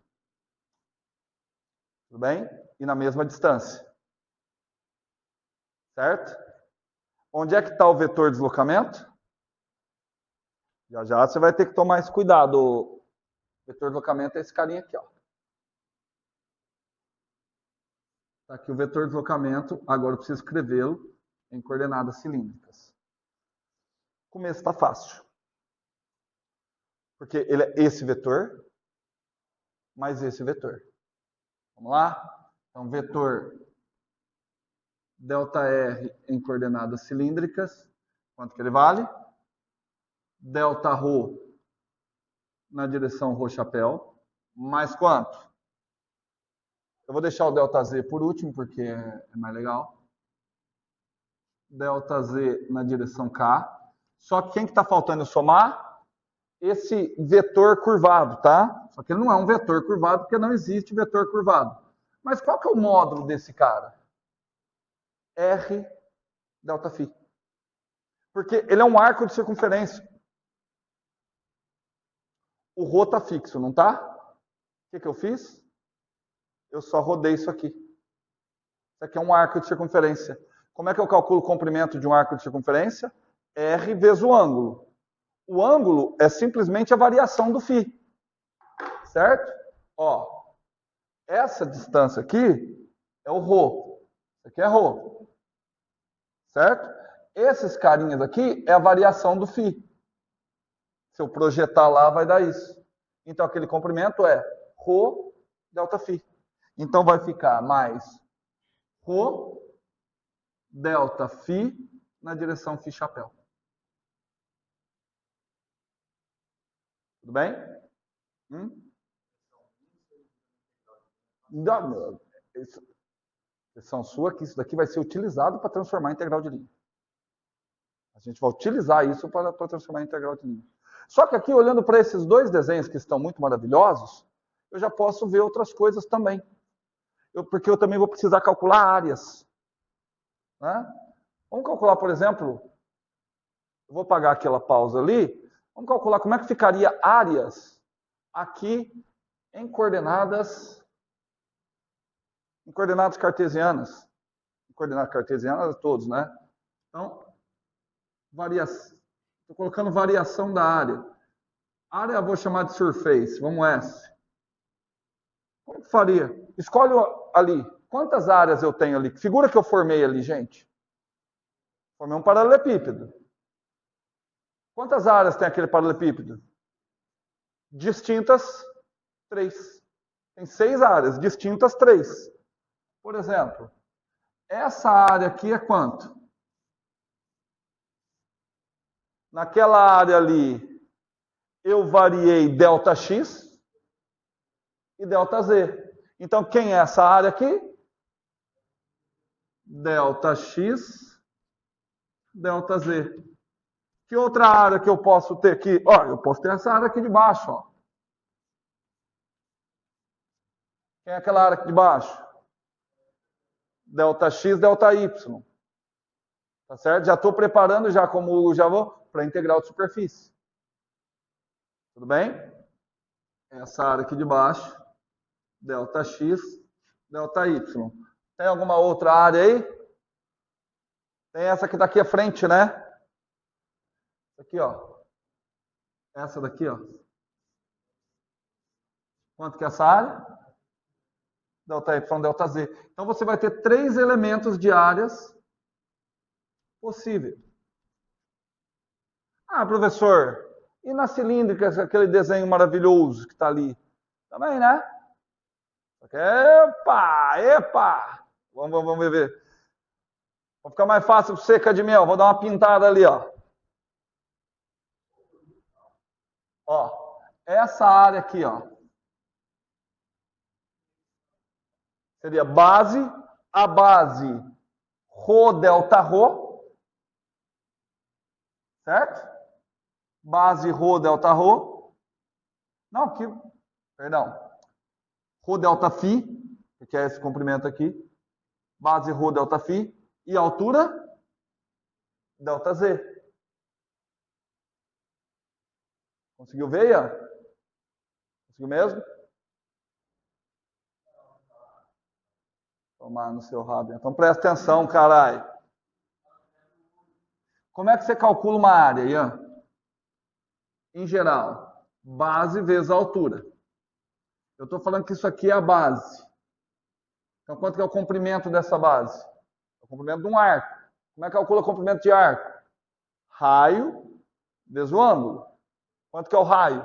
Tudo bem? E na mesma distância. Certo? Onde é que está o vetor de deslocamento? Já já você vai ter que tomar esse cuidado. O vetor de deslocamento é esse carinha aqui, ó. Está aqui o vetor de deslocamento, agora eu preciso escrevê-lo em coordenadas cilíndricas. O começo está fácil. Porque ele é esse vetor, mais esse vetor. Vamos lá? Então, vetor ΔR em coordenadas cilíndricas, quanto que ele vale? Δρ na direção Rho-chapéu, mais quanto? Eu vou deixar o ΔZ por último, porque é mais legal. ΔZ na direção K. Só que quem que está faltando somar? Esse vetor curvado, tá? Só que ele não é um vetor curvado, porque não existe vetor curvado. Mas qual que é o módulo desse cara? R ΔΦ. Porque ele é um arco de circunferência. O Rho está fixo, não está? O que eu fiz? Eu só rodei isso aqui. Isso aqui é um arco de circunferência. Como é que eu calculo o comprimento de um arco de circunferência? R vezes o ângulo. O ângulo é simplesmente a variação do φ. Certo? Ó, essa distância aqui é o Rho. Isso aqui é Rho. Certo? Esses carinhas aqui é a variação do φ. Se eu projetar lá, vai dar isso. Então, aquele comprimento é Rho ΔΦ. Então, vai ficar mais Rho ΔΦ na direção φ-chapéu. Tudo bem? Não, expressão sua que isso daqui vai ser utilizado para transformar em integral de linha. A gente vai utilizar isso para transformar em integral de linha. Só que aqui, olhando para esses dois desenhos que estão muito maravilhosos, eu já posso ver outras coisas também. Porque eu também vou precisar calcular áreas. Né? Vamos calcular, por exemplo, Eu vou pagar aquela pausa ali. Vamos calcular como é que ficaria áreas aqui em coordenadas cartesianas. Coordenadas cartesianas todos, né? Então, estou colocando variação da área. Área eu vou chamar de surface. Vamos S. Como que faria? Escolhe ali. Quantas áreas eu tenho ali? Que figura que eu formei ali, gente? Formei um paralelepípedo. Quantas áreas tem aquele paralelepípedo? Distintas, 3. Tem 6 áreas, distintas, 3. Por exemplo, essa área aqui é quanto? Naquela área ali, eu variei ΔX e ΔZ. Então, quem é essa área aqui? ΔX, ΔZ. Que outra área que eu posso ter aqui? Ó, eu posso ter essa área aqui de baixo, ó. Quem é aquela área aqui de baixo? ΔX, ΔY. Tá certo? Já estou preparando já como já vou para integral de superfície. Tudo bem? Essa área aqui de baixo, ΔX, ΔY. Tem alguma outra área aí? Tem essa que está aqui à frente, né? Aqui, ó. Essa daqui, ó. Quanto que é essa área? ΔY, ΔZ. Então, você vai ter 3 elementos de áreas possíveis. Ah, professor, e na cilíndrica, aquele desenho maravilhoso que está ali? Também, né? Epa! Vamos ver. Vai ficar mais fácil para você, Cadmiel. Vou dar uma pintada ali, ó. Ó, essa área aqui, ó. Seria base, a base Rho delta Rho. Certo? Base Rho delta Rho. Não, aqui, perdão. Rho delta Φ, que é esse comprimento aqui. Base Rho delta Φ. E altura? Delta Z. Conseguiu ver, Ian? Conseguiu mesmo? Tomar no seu rabo. Então presta atenção, caralho. Como é que você calcula uma área, Ian? Em geral, base vezes a altura. Eu estou falando que isso aqui é a base. Então quanto que é o comprimento dessa base? É o comprimento de um arco. Como é que calcula o comprimento de arco? Raio vezes o ângulo. Quanto que é o raio?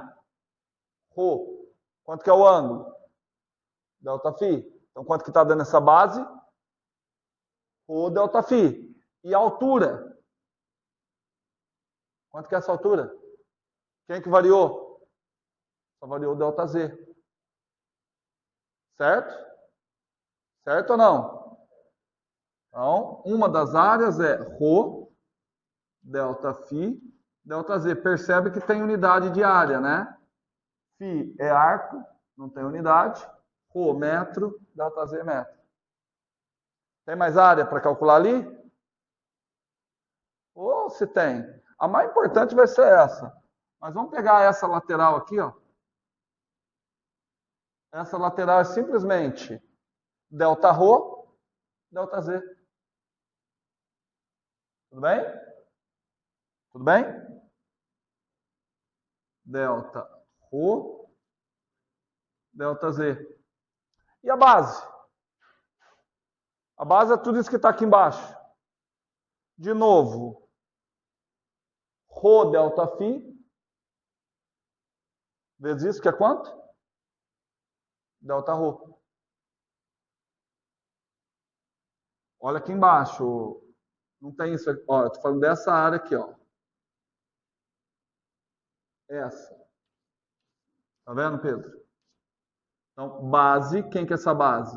Rho. Quanto que é o ângulo? Delta Φ. Então, quanto que está dando essa base? Rho delta Φ. E a altura? Quanto que é essa altura? Quem que variou? Só variou o delta Z. Certo? Certo ou não? Então, uma das áreas é Rho, delta Φ, delta Z. Percebe que tem unidade de área, né? Φ é arco, não tem unidade. Rho, metro, delta Z, metro. Tem mais área para calcular ali? Ou se tem? A mais importante vai ser essa. Mas vamos pegar essa lateral aqui, ó. Essa lateral é simplesmente delta Rho, delta Z. Tudo bem? Tudo bem? Delta Rho, delta Z. E a base? A base é tudo isso que está aqui embaixo. De novo, Rho delta Φ, vezes isso, que é quanto? Delta Rho. Olha aqui embaixo. Não tem isso aqui. Ó, eu estou falando dessa área aqui, ó. Essa. Tá vendo, Pedro? Então, base, quem que é essa base?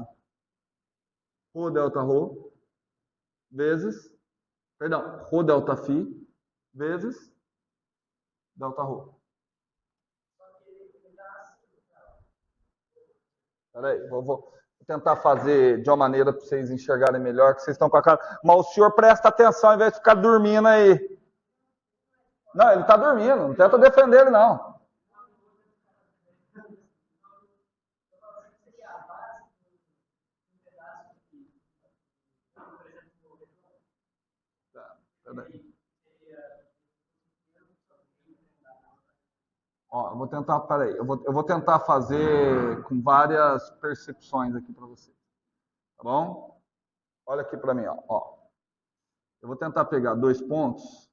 Rho delta Rho, vezes, perdão, Rho delta Φ, vezes delta Rho. Espera aí, vou tentar fazer de uma maneira para vocês enxergarem melhor, que vocês estão com a cara. Mas o senhor presta atenção, ao invés de ficar dormindo aí. Não, ele está dormindo, não tenta defender ele, não. Tá, peraí. Ó, eu vou tentar, peraí, eu vou tentar fazer com várias percepções aqui para você, tá bom? Olha aqui para mim, ó. Eu vou tentar pegar 2 pontos,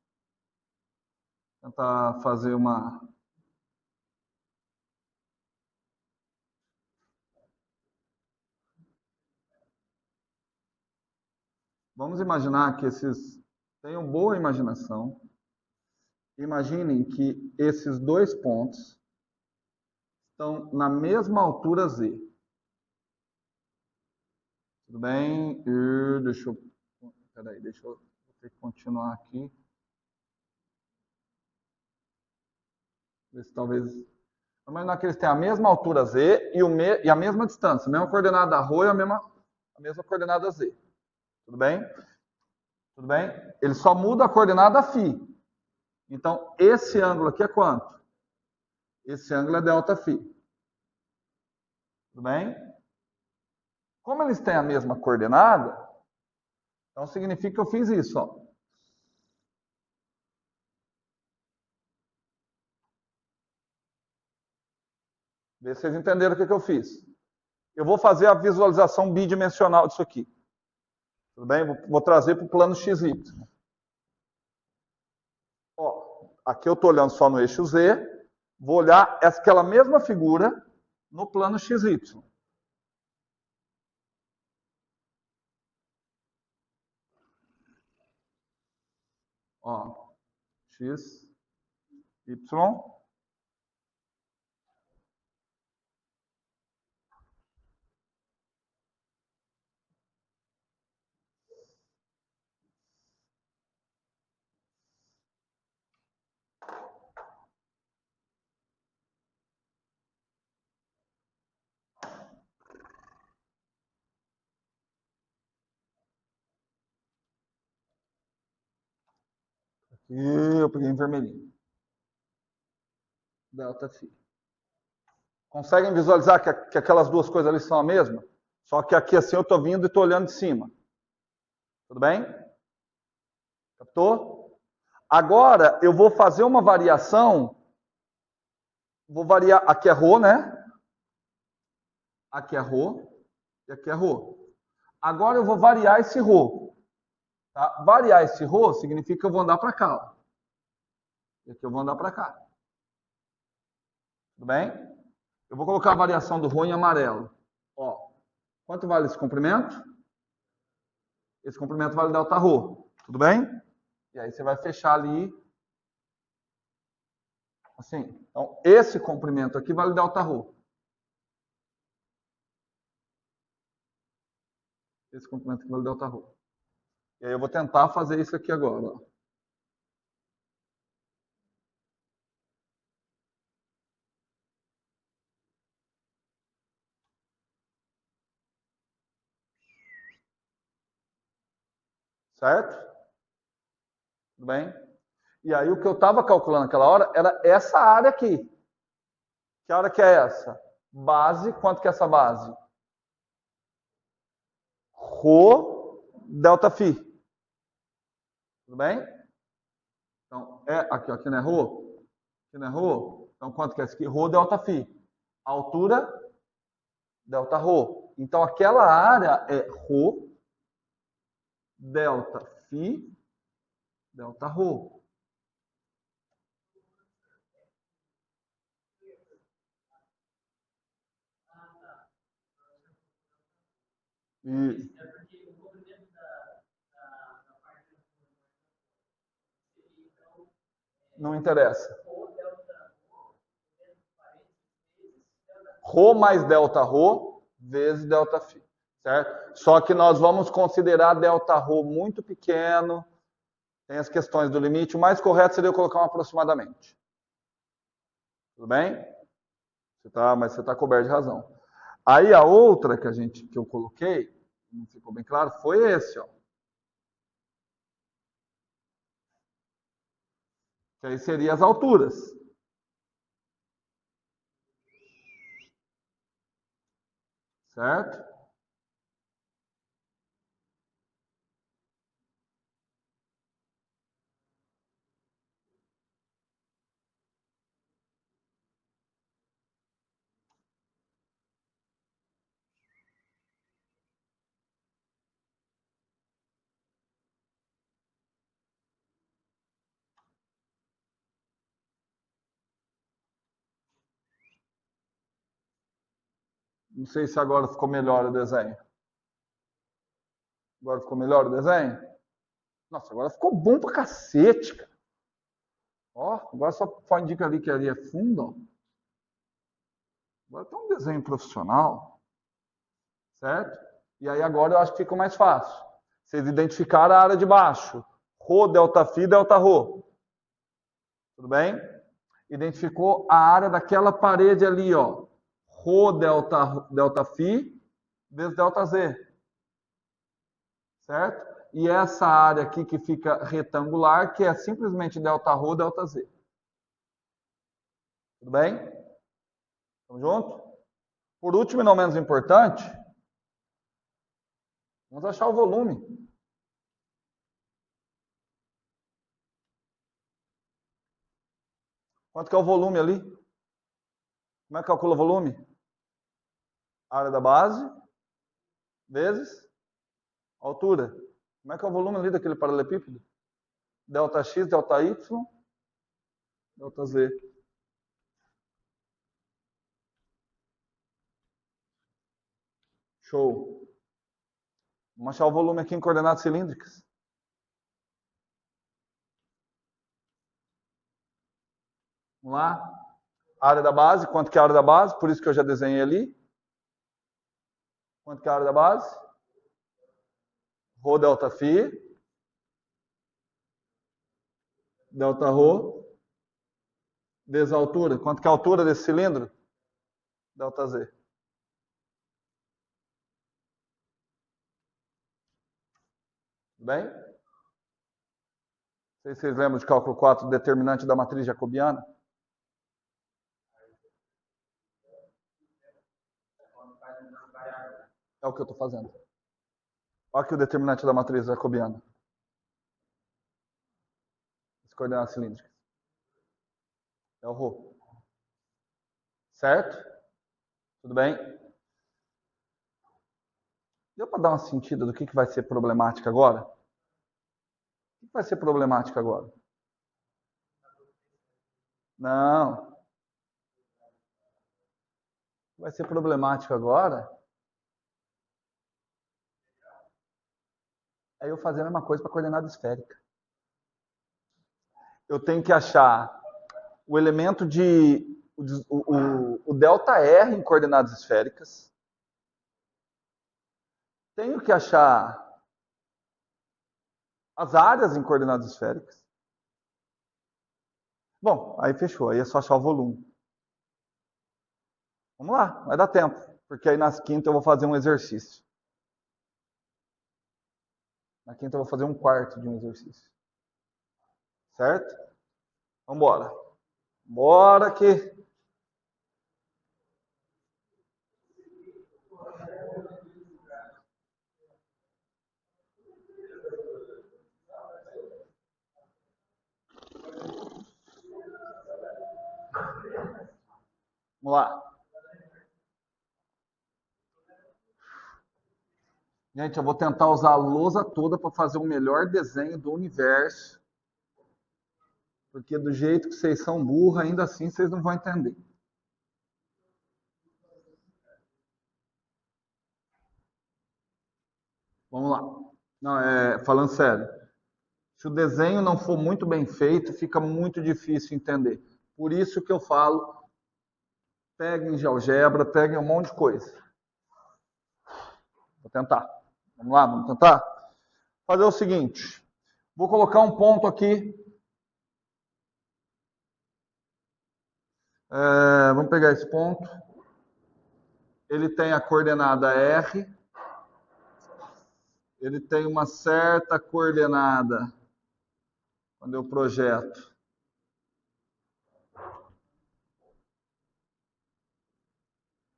tentar fazer uma... Vamos imaginar que esses... Tenham boa imaginação. Imaginem que esses 2 pontos estão na mesma altura Z. Tudo bem? Deixa eu... Peraí, deixa eu ter que continuar aqui. Ver se talvez... Vamos imaginar que eles têm a mesma altura Z e a mesma distância, a mesma coordenada ρ e a mesma coordenada Z. Tudo bem? Tudo bem? Ele só muda a coordenada φ. Então, esse ângulo aqui é quanto? Esse ângulo é ΔΦ. Tudo bem? Como eles têm a mesma coordenada, então significa que eu fiz isso, ó. Vê se vocês entenderam o que eu fiz. Eu vou fazer a visualização bidimensional disso aqui. Tudo bem? Vou trazer para o plano XY. Ó, aqui eu estou olhando só no eixo Z. Vou olhar aquela mesma figura no plano XY. Ó, X, Y. Aqui eu peguei em vermelhinho. ΔΦ. Conseguem visualizar que aquelas duas coisas ali são a mesma? Só que aqui assim eu estou vindo e estou olhando de cima. Tudo bem? Captou? Agora eu vou fazer uma variação. Vou variar. Aqui é ρ, né? Aqui é ρ. E aqui é ρ. Agora eu vou variar esse ρ. Tá? Variar esse ρ significa que eu vou andar para cá. Ó. E aqui eu vou andar para cá. Tudo bem? Eu vou colocar a variação do ρ em amarelo. Ó, quanto vale esse comprimento? Esse comprimento vale Δρ. Tudo bem? E aí você vai fechar ali. Assim. Então, esse comprimento aqui vale Δρ. Esse comprimento aqui vale Δρ. E aí eu vou tentar fazer isso aqui agora. Ó. Certo? Tudo bem? E aí o que eu estava calculando naquela hora era essa área aqui. Que área que é essa? Base, quanto que é essa base? Rho ΔΦ. Tudo bem? Então, aqui não é Rho? Aqui não é Rho? Então, quanto que é isso aqui? Rho ΔΦ. Altura, Δρ. Então, aquela área é Rho ΔΦ, Δρ. E não interessa. Rho mais Δρ vezes ΔΦ, certo? Só que nós vamos considerar Δρ muito pequeno, tem as questões do limite, o mais correto seria eu colocar um aproximadamente. Tudo bem? Mas você está coberto de razão. Aí a outra que eu coloquei, não ficou bem claro, foi esse, ó. Que aí seria as alturas. Certo? Não sei se agora ficou melhor o desenho. Agora ficou melhor o desenho? Nossa, agora ficou bom pra cacete, cara. Ó, agora só indica ali que ali é fundo, ó. Agora tá um desenho profissional, certo? E aí agora eu acho que fica mais fácil. Vocês identificaram a área de baixo. Rho, delta φ, delta ρ. Tudo bem? Identificou a área daquela parede ali, ó. Rho, delta φ, vezes delta z. Certo? E essa área aqui que fica retangular, que é simplesmente delta ρ, delta z. Tudo bem? Estamos juntos? Por último e não menos importante, vamos achar o volume. Quanto que é o volume ali? Como é que calcula o volume? Área da base vezes altura. Como é que é o volume ali daquele paralelepípedo? Delta x, delta y, delta z. Show. Vamos achar o volume aqui em coordenadas cilíndricas. Vamos lá. Área da base, quanto que é a área da base? Por isso que eu já desenhei ali. Quanto que é a área da base? Rho delta φ. Delta ρ. Vezes a altura. Quanto que é a altura desse cilindro? Delta z. Tudo bem? Não sei se vocês lembram de cálculo 4, determinante da matriz jacobiana. É o que eu estou fazendo. Olha aqui o determinante da matriz jacobiana. As coordenadas cilíndricas. É o ρ. Certo? Tudo bem? Deu para dar uma sentida do que vai ser problemática agora? O que vai ser problemática agora? Não. O que vai ser problemático agora é eu fazer a mesma coisa para a coordenada esférica. Eu tenho que achar o elemento de o delta R em coordenadas esféricas. Tenho que achar as áreas em coordenadas esféricas. Bom, aí fechou. Aí é só achar o volume. Vamos lá, vai dar tempo. Porque aí nas quintas eu vou fazer um exercício. Na quinta eu vou fazer um quarto de um exercício. Certo? Vamos embora. Bora que... Vamos lá. Gente, eu vou tentar usar a lousa toda para fazer o melhor desenho do universo. Porque do jeito que vocês são burros, ainda assim vocês não vão entender. Vamos lá. Não, falando sério. Se o desenho não for muito bem feito, fica muito difícil entender. Por isso que eu falo, peguem GeoGebra, peguem um monte de coisa. Vou tentar. Vamos lá, vamos tentar? Fazer o seguinte. Vou colocar um ponto aqui. Vamos pegar esse ponto. Ele tem a coordenada R. Ele tem uma certa coordenada quando eu projeto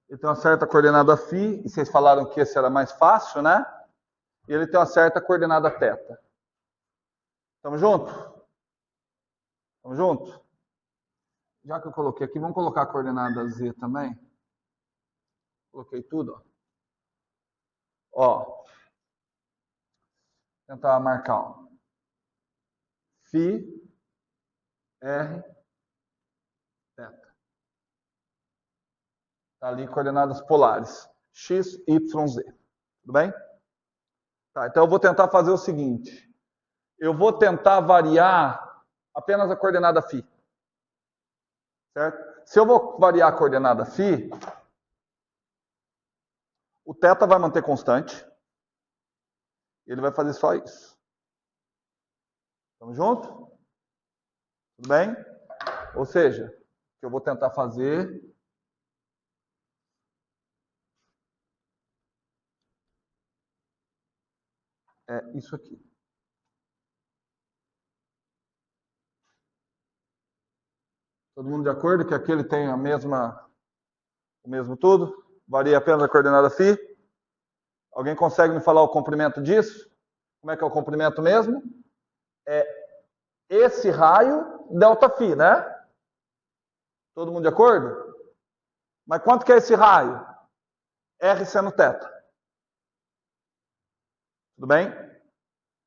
Ele tem uma certa coordenada φ, e vocês falaram que esse era mais fácil, né? E ele tem uma certa coordenada θ. Tamo junto? Tamo junto? Já que eu coloquei aqui, vamos colocar a coordenada z também? Coloquei tudo, ó. Ó. Tentar marcar, ó. Φ, R, θ. Tá ali coordenadas polares. X, Y, Z. Tudo bem? Tá, então eu vou tentar fazer o seguinte. Eu vou tentar variar apenas a coordenada φ. Certo? Se eu vou variar a coordenada φ, o θ vai manter constante. Ele vai fazer só isso. Tamo junto? Tudo bem? Ou seja, o que eu vou tentar fazer é isso aqui. Todo mundo de acordo que aquele tem o mesmo tudo? Varia apenas a coordenada φ? Alguém consegue me falar o comprimento disso? Como é que é o comprimento mesmo? É esse raio ΔΦ, né? Todo mundo de acordo? Mas quanto que é esse raio? R seno θ. Tudo bem?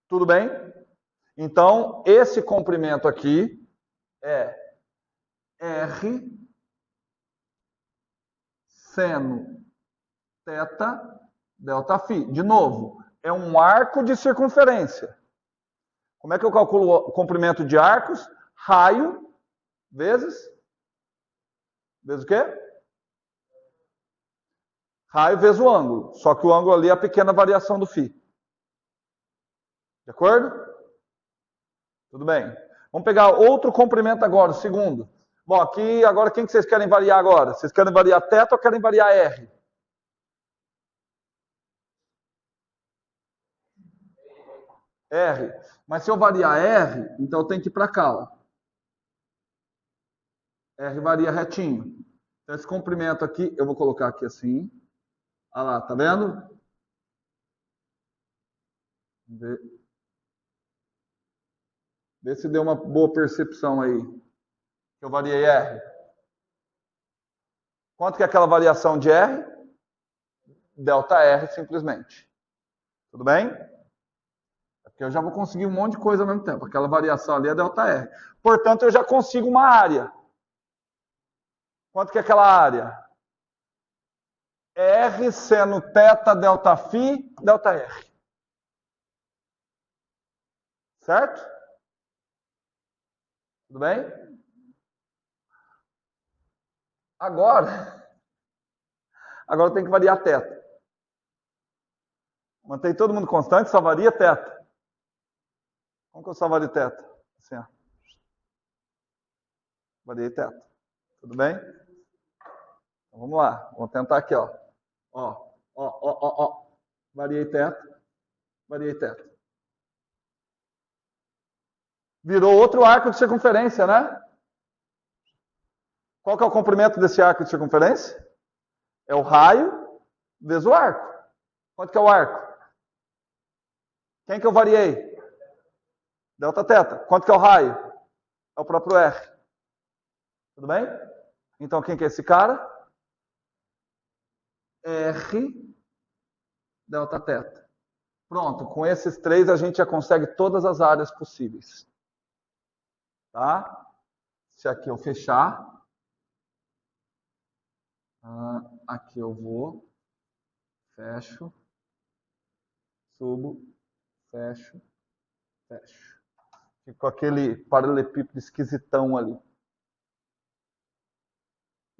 Tudo bem? Então, esse comprimento aqui é R seno θ ΔΦ. De novo, é um arco de circunferência. Como é que eu calculo o comprimento de arcos? Raio vezes o quê? Raio vezes o ângulo. Só que o ângulo ali é a pequena variação do φ. De acordo? Tudo bem. Vamos pegar outro comprimento agora, o segundo. Bom, aqui agora quem que vocês querem variar agora? Vocês querem variar θ ou querem variar R? R. Mas se eu variar R, então eu tenho que ir para cá, ó. R varia retinho. Então esse comprimento aqui, eu vou colocar aqui assim. Olha lá, tá vendo? Vê se deu uma boa percepção aí. Que eu variei R. Quanto que é aquela variação de R? ΔR simplesmente. Tudo bem? Porque eu já vou conseguir um monte de coisa ao mesmo tempo. Aquela variação ali é ΔR. Portanto, eu já consigo uma área. Quanto que é aquela área? R seno θ ΔΦ ΔR. Certo? Tudo bem? Agora eu tenho que variar θ. Mantém todo mundo constante, só varia θ. Como que eu só vario θ? Assim, ó. Variei θ. Tudo bem? Então, vamos lá. Vamos tentar aqui, ó. Ó. Variei θ. Variei θ. Virou outro arco de circunferência, né? Qual que é o comprimento desse arco de circunferência? É o raio vezes o arco. Quanto que é o arco? Quem que eu variei? Δθ. Quanto que é o raio? É o próprio R. Tudo bem? Então, quem que é esse cara? R Δθ. Pronto, com esses três a gente já consegue todas as áreas possíveis. Tá? Se aqui eu fechar, aqui eu vou, fecho, subo, fecho, fecho. Fico com aquele paralelepípedo esquisitão ali.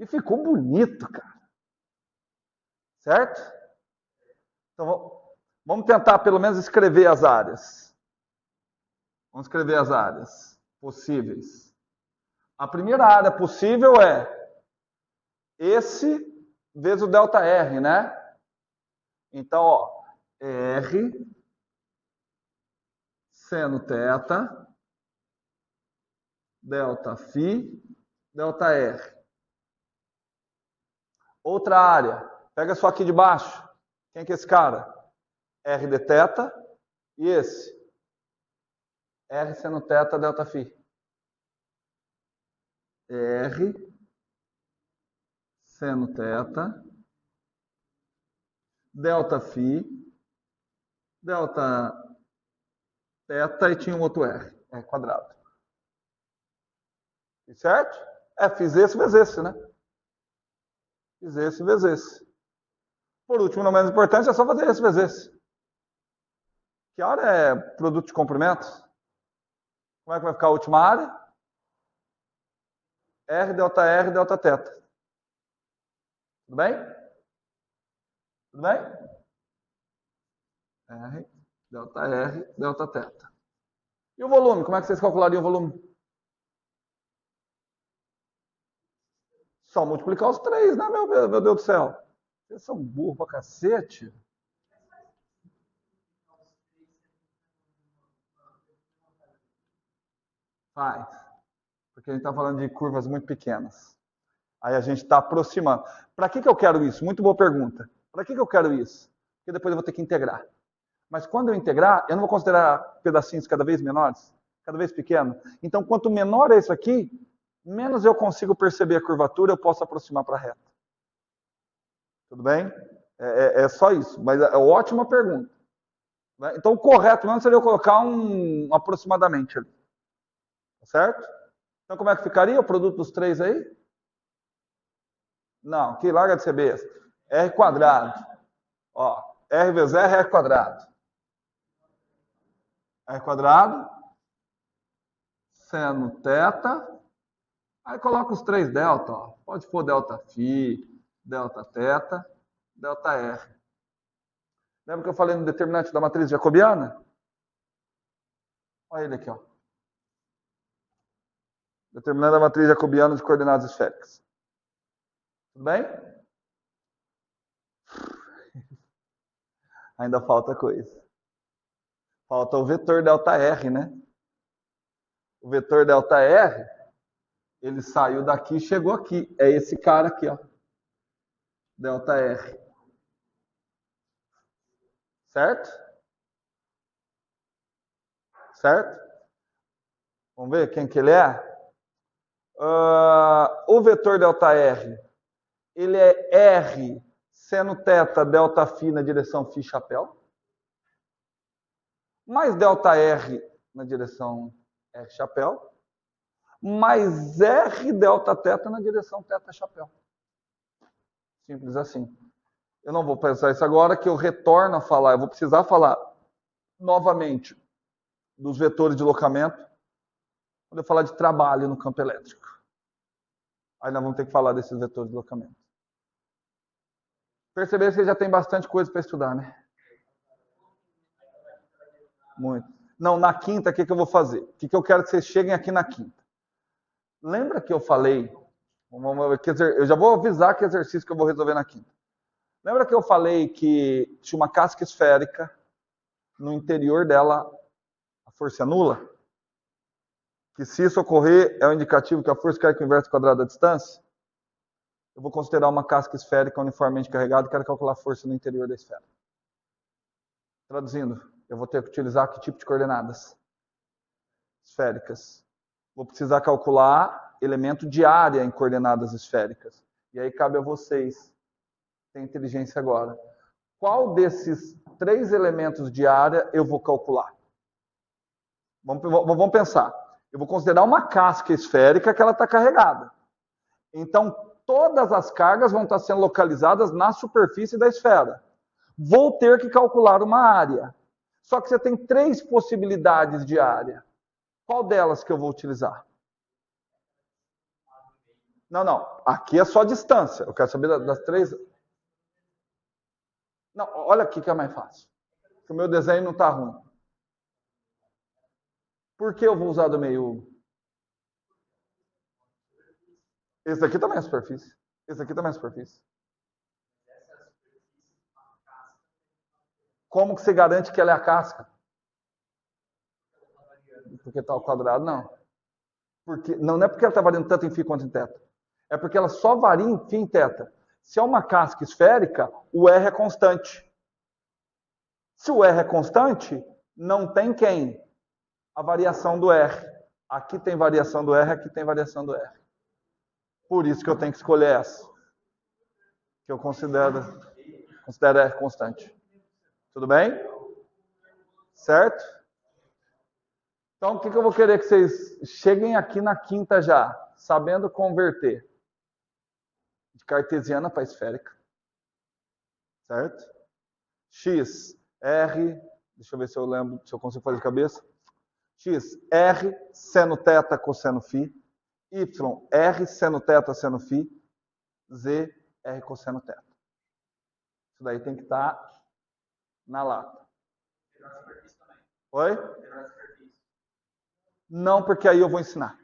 E ficou bonito, cara. Certo? Então, vamos tentar pelo menos escrever as áreas. Vamos escrever as áreas possíveis. A primeira área possível é esse vezes o ΔR, né? Então, ó, R seno θ ΔΦ ΔR. Outra área. Pega só aqui de baixo. Quem que é esse cara? R de θ e esse. R seno θ delta φ. R seno θ delta φ delta θ e tinha um outro R. R quadrado. Certo? Fiz esse vezes esse, né? Fiz esse vezes esse. Por último, não menos importante, é só fazer esse vezes esse. Que área é produto de comprimentos? Como é que vai ficar a última área? R delta θ. Tudo bem? Tudo bem? R delta θ. E o volume? Como é que vocês calculariam o volume? Só multiplicar os três, né, meu Deus do céu? Vocês são burros pra cacete. Faz. Porque a gente está falando de curvas muito pequenas. Aí a gente está aproximando. Para que eu quero isso? Muito boa pergunta. Para que eu quero isso? Porque depois eu vou ter que integrar. Mas quando eu integrar, eu não vou considerar pedacinhos cada vez menores, cada vez pequenos. Então, quanto menor é isso aqui, menos eu consigo perceber a curvatura, eu posso aproximar para a reta. Tudo bem? É só isso. Mas é ótima pergunta. Então, o correto mesmo seria eu colocar um aproximadamente ali. Certo? Então, como é que ficaria o produto dos três aí? Não, que larga de ser besta. R quadrado. Ó, R vezes R é R quadrado. R quadrado. Seno θ. Aí coloca os três delta. Ó. Pode pôr delta φ, delta θ, delta R. Lembra que eu falei no determinante da matriz jacobiana? Olha ele aqui, ó. Determinante da matriz jacobiana de coordenadas esféricas. Tudo bem? Ainda falta coisa. Falta o vetor delta R, né? O vetor delta R, ele saiu daqui e chegou aqui. É esse cara aqui, ó. Delta R. Certo? Certo? Vamos ver quem que ele é? O vetor delta R, ele é R seno θ delta φ na direção φ chapéu, mais delta R na direção R chapéu, mais R delta θ na direção θ chapéu. Simples assim. Eu não vou pensar isso agora, que eu retorno a falar. Eu vou precisar falar novamente dos vetores de deslocamento quando eu falar de trabalho no campo elétrico. Aí nós vamos ter que falar desses vetores de deslocamento. Perceberam que você já tem bastante coisa para estudar, né? Muito. Não, na quinta, o que eu vou fazer? O que eu quero que vocês cheguem aqui na quinta? Lembra que eu falei... Eu já vou avisar que exercício que eu vou resolver na quinta. Lembra que eu falei que tinha uma casca esférica, no interior dela a força é nula? Que se isso ocorrer, é um indicativo que a força cai com o inverso quadrado da distância? Eu vou considerar uma casca esférica uniformemente carregada e quero calcular a força no interior da esfera. Traduzindo, eu vou ter que utilizar que tipo de coordenadas? Esféricas. Vou precisar calcular elemento de área em coordenadas esféricas. E aí cabe a vocês ter inteligência agora. Qual desses três elementos de área eu vou calcular? Vamos pensar. Eu vou considerar uma casca esférica que ela está carregada. Então, todas as cargas vão estar sendo localizadas na superfície da esfera. Vou ter que calcular uma área. Só que você tem três possibilidades de área. Qual delas que eu vou utilizar? Não. Aqui é só distância. Eu quero saber das três. Não, olha aqui que é mais fácil. O meu desenho não está ruim. Por que eu vou usar do meio? Esse daqui também é superfície. Esse aqui também é superfície. Como que você garante que ela é a casca? Porque está ao quadrado? Não. Não é porque ela está variando tanto em φ quanto em θ. É porque ela só varia em φ e em θ. Se é uma casca esférica, o R é constante. Se o R é constante, não tem quem? A variação do R. Aqui tem variação do R, aqui tem variação do R. Por isso que eu tenho que escolher essa. Que eu considero R constante. Tudo bem? Certo? Então, o que eu vou querer que vocês cheguem aqui na quinta já, sabendo converter de cartesiana para esférica. Certo? X, R, deixa eu ver se eu lembro, se eu consigo fazer de cabeça. X, R, seno θ, cosseno φ. Y, R, seno θ, seno φ. Z, R, cosseno θ. Isso daí tem que estar na lata. Oi? Não, porque aí eu vou ensinar.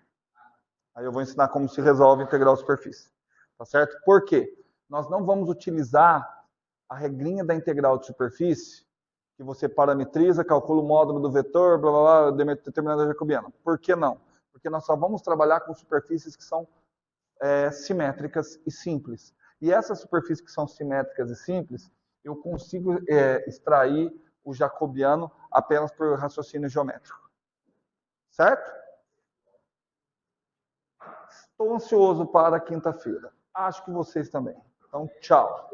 Aí eu vou ensinar como se resolve integral de superfície. Tá certo? Por quê? Nós não vamos utilizar a regrinha da integral de superfície, que você parametriza, calcula o módulo do vetor, blá blá blá, determinada jacobiana. Por que não? Porque nós só vamos trabalhar com superfícies que são simétricas e simples. E essas superfícies que são simétricas e simples, eu consigo extrair o jacobiano apenas por raciocínio geométrico. Certo? Estou ansioso para quinta-feira. Acho que vocês também. Então, tchau.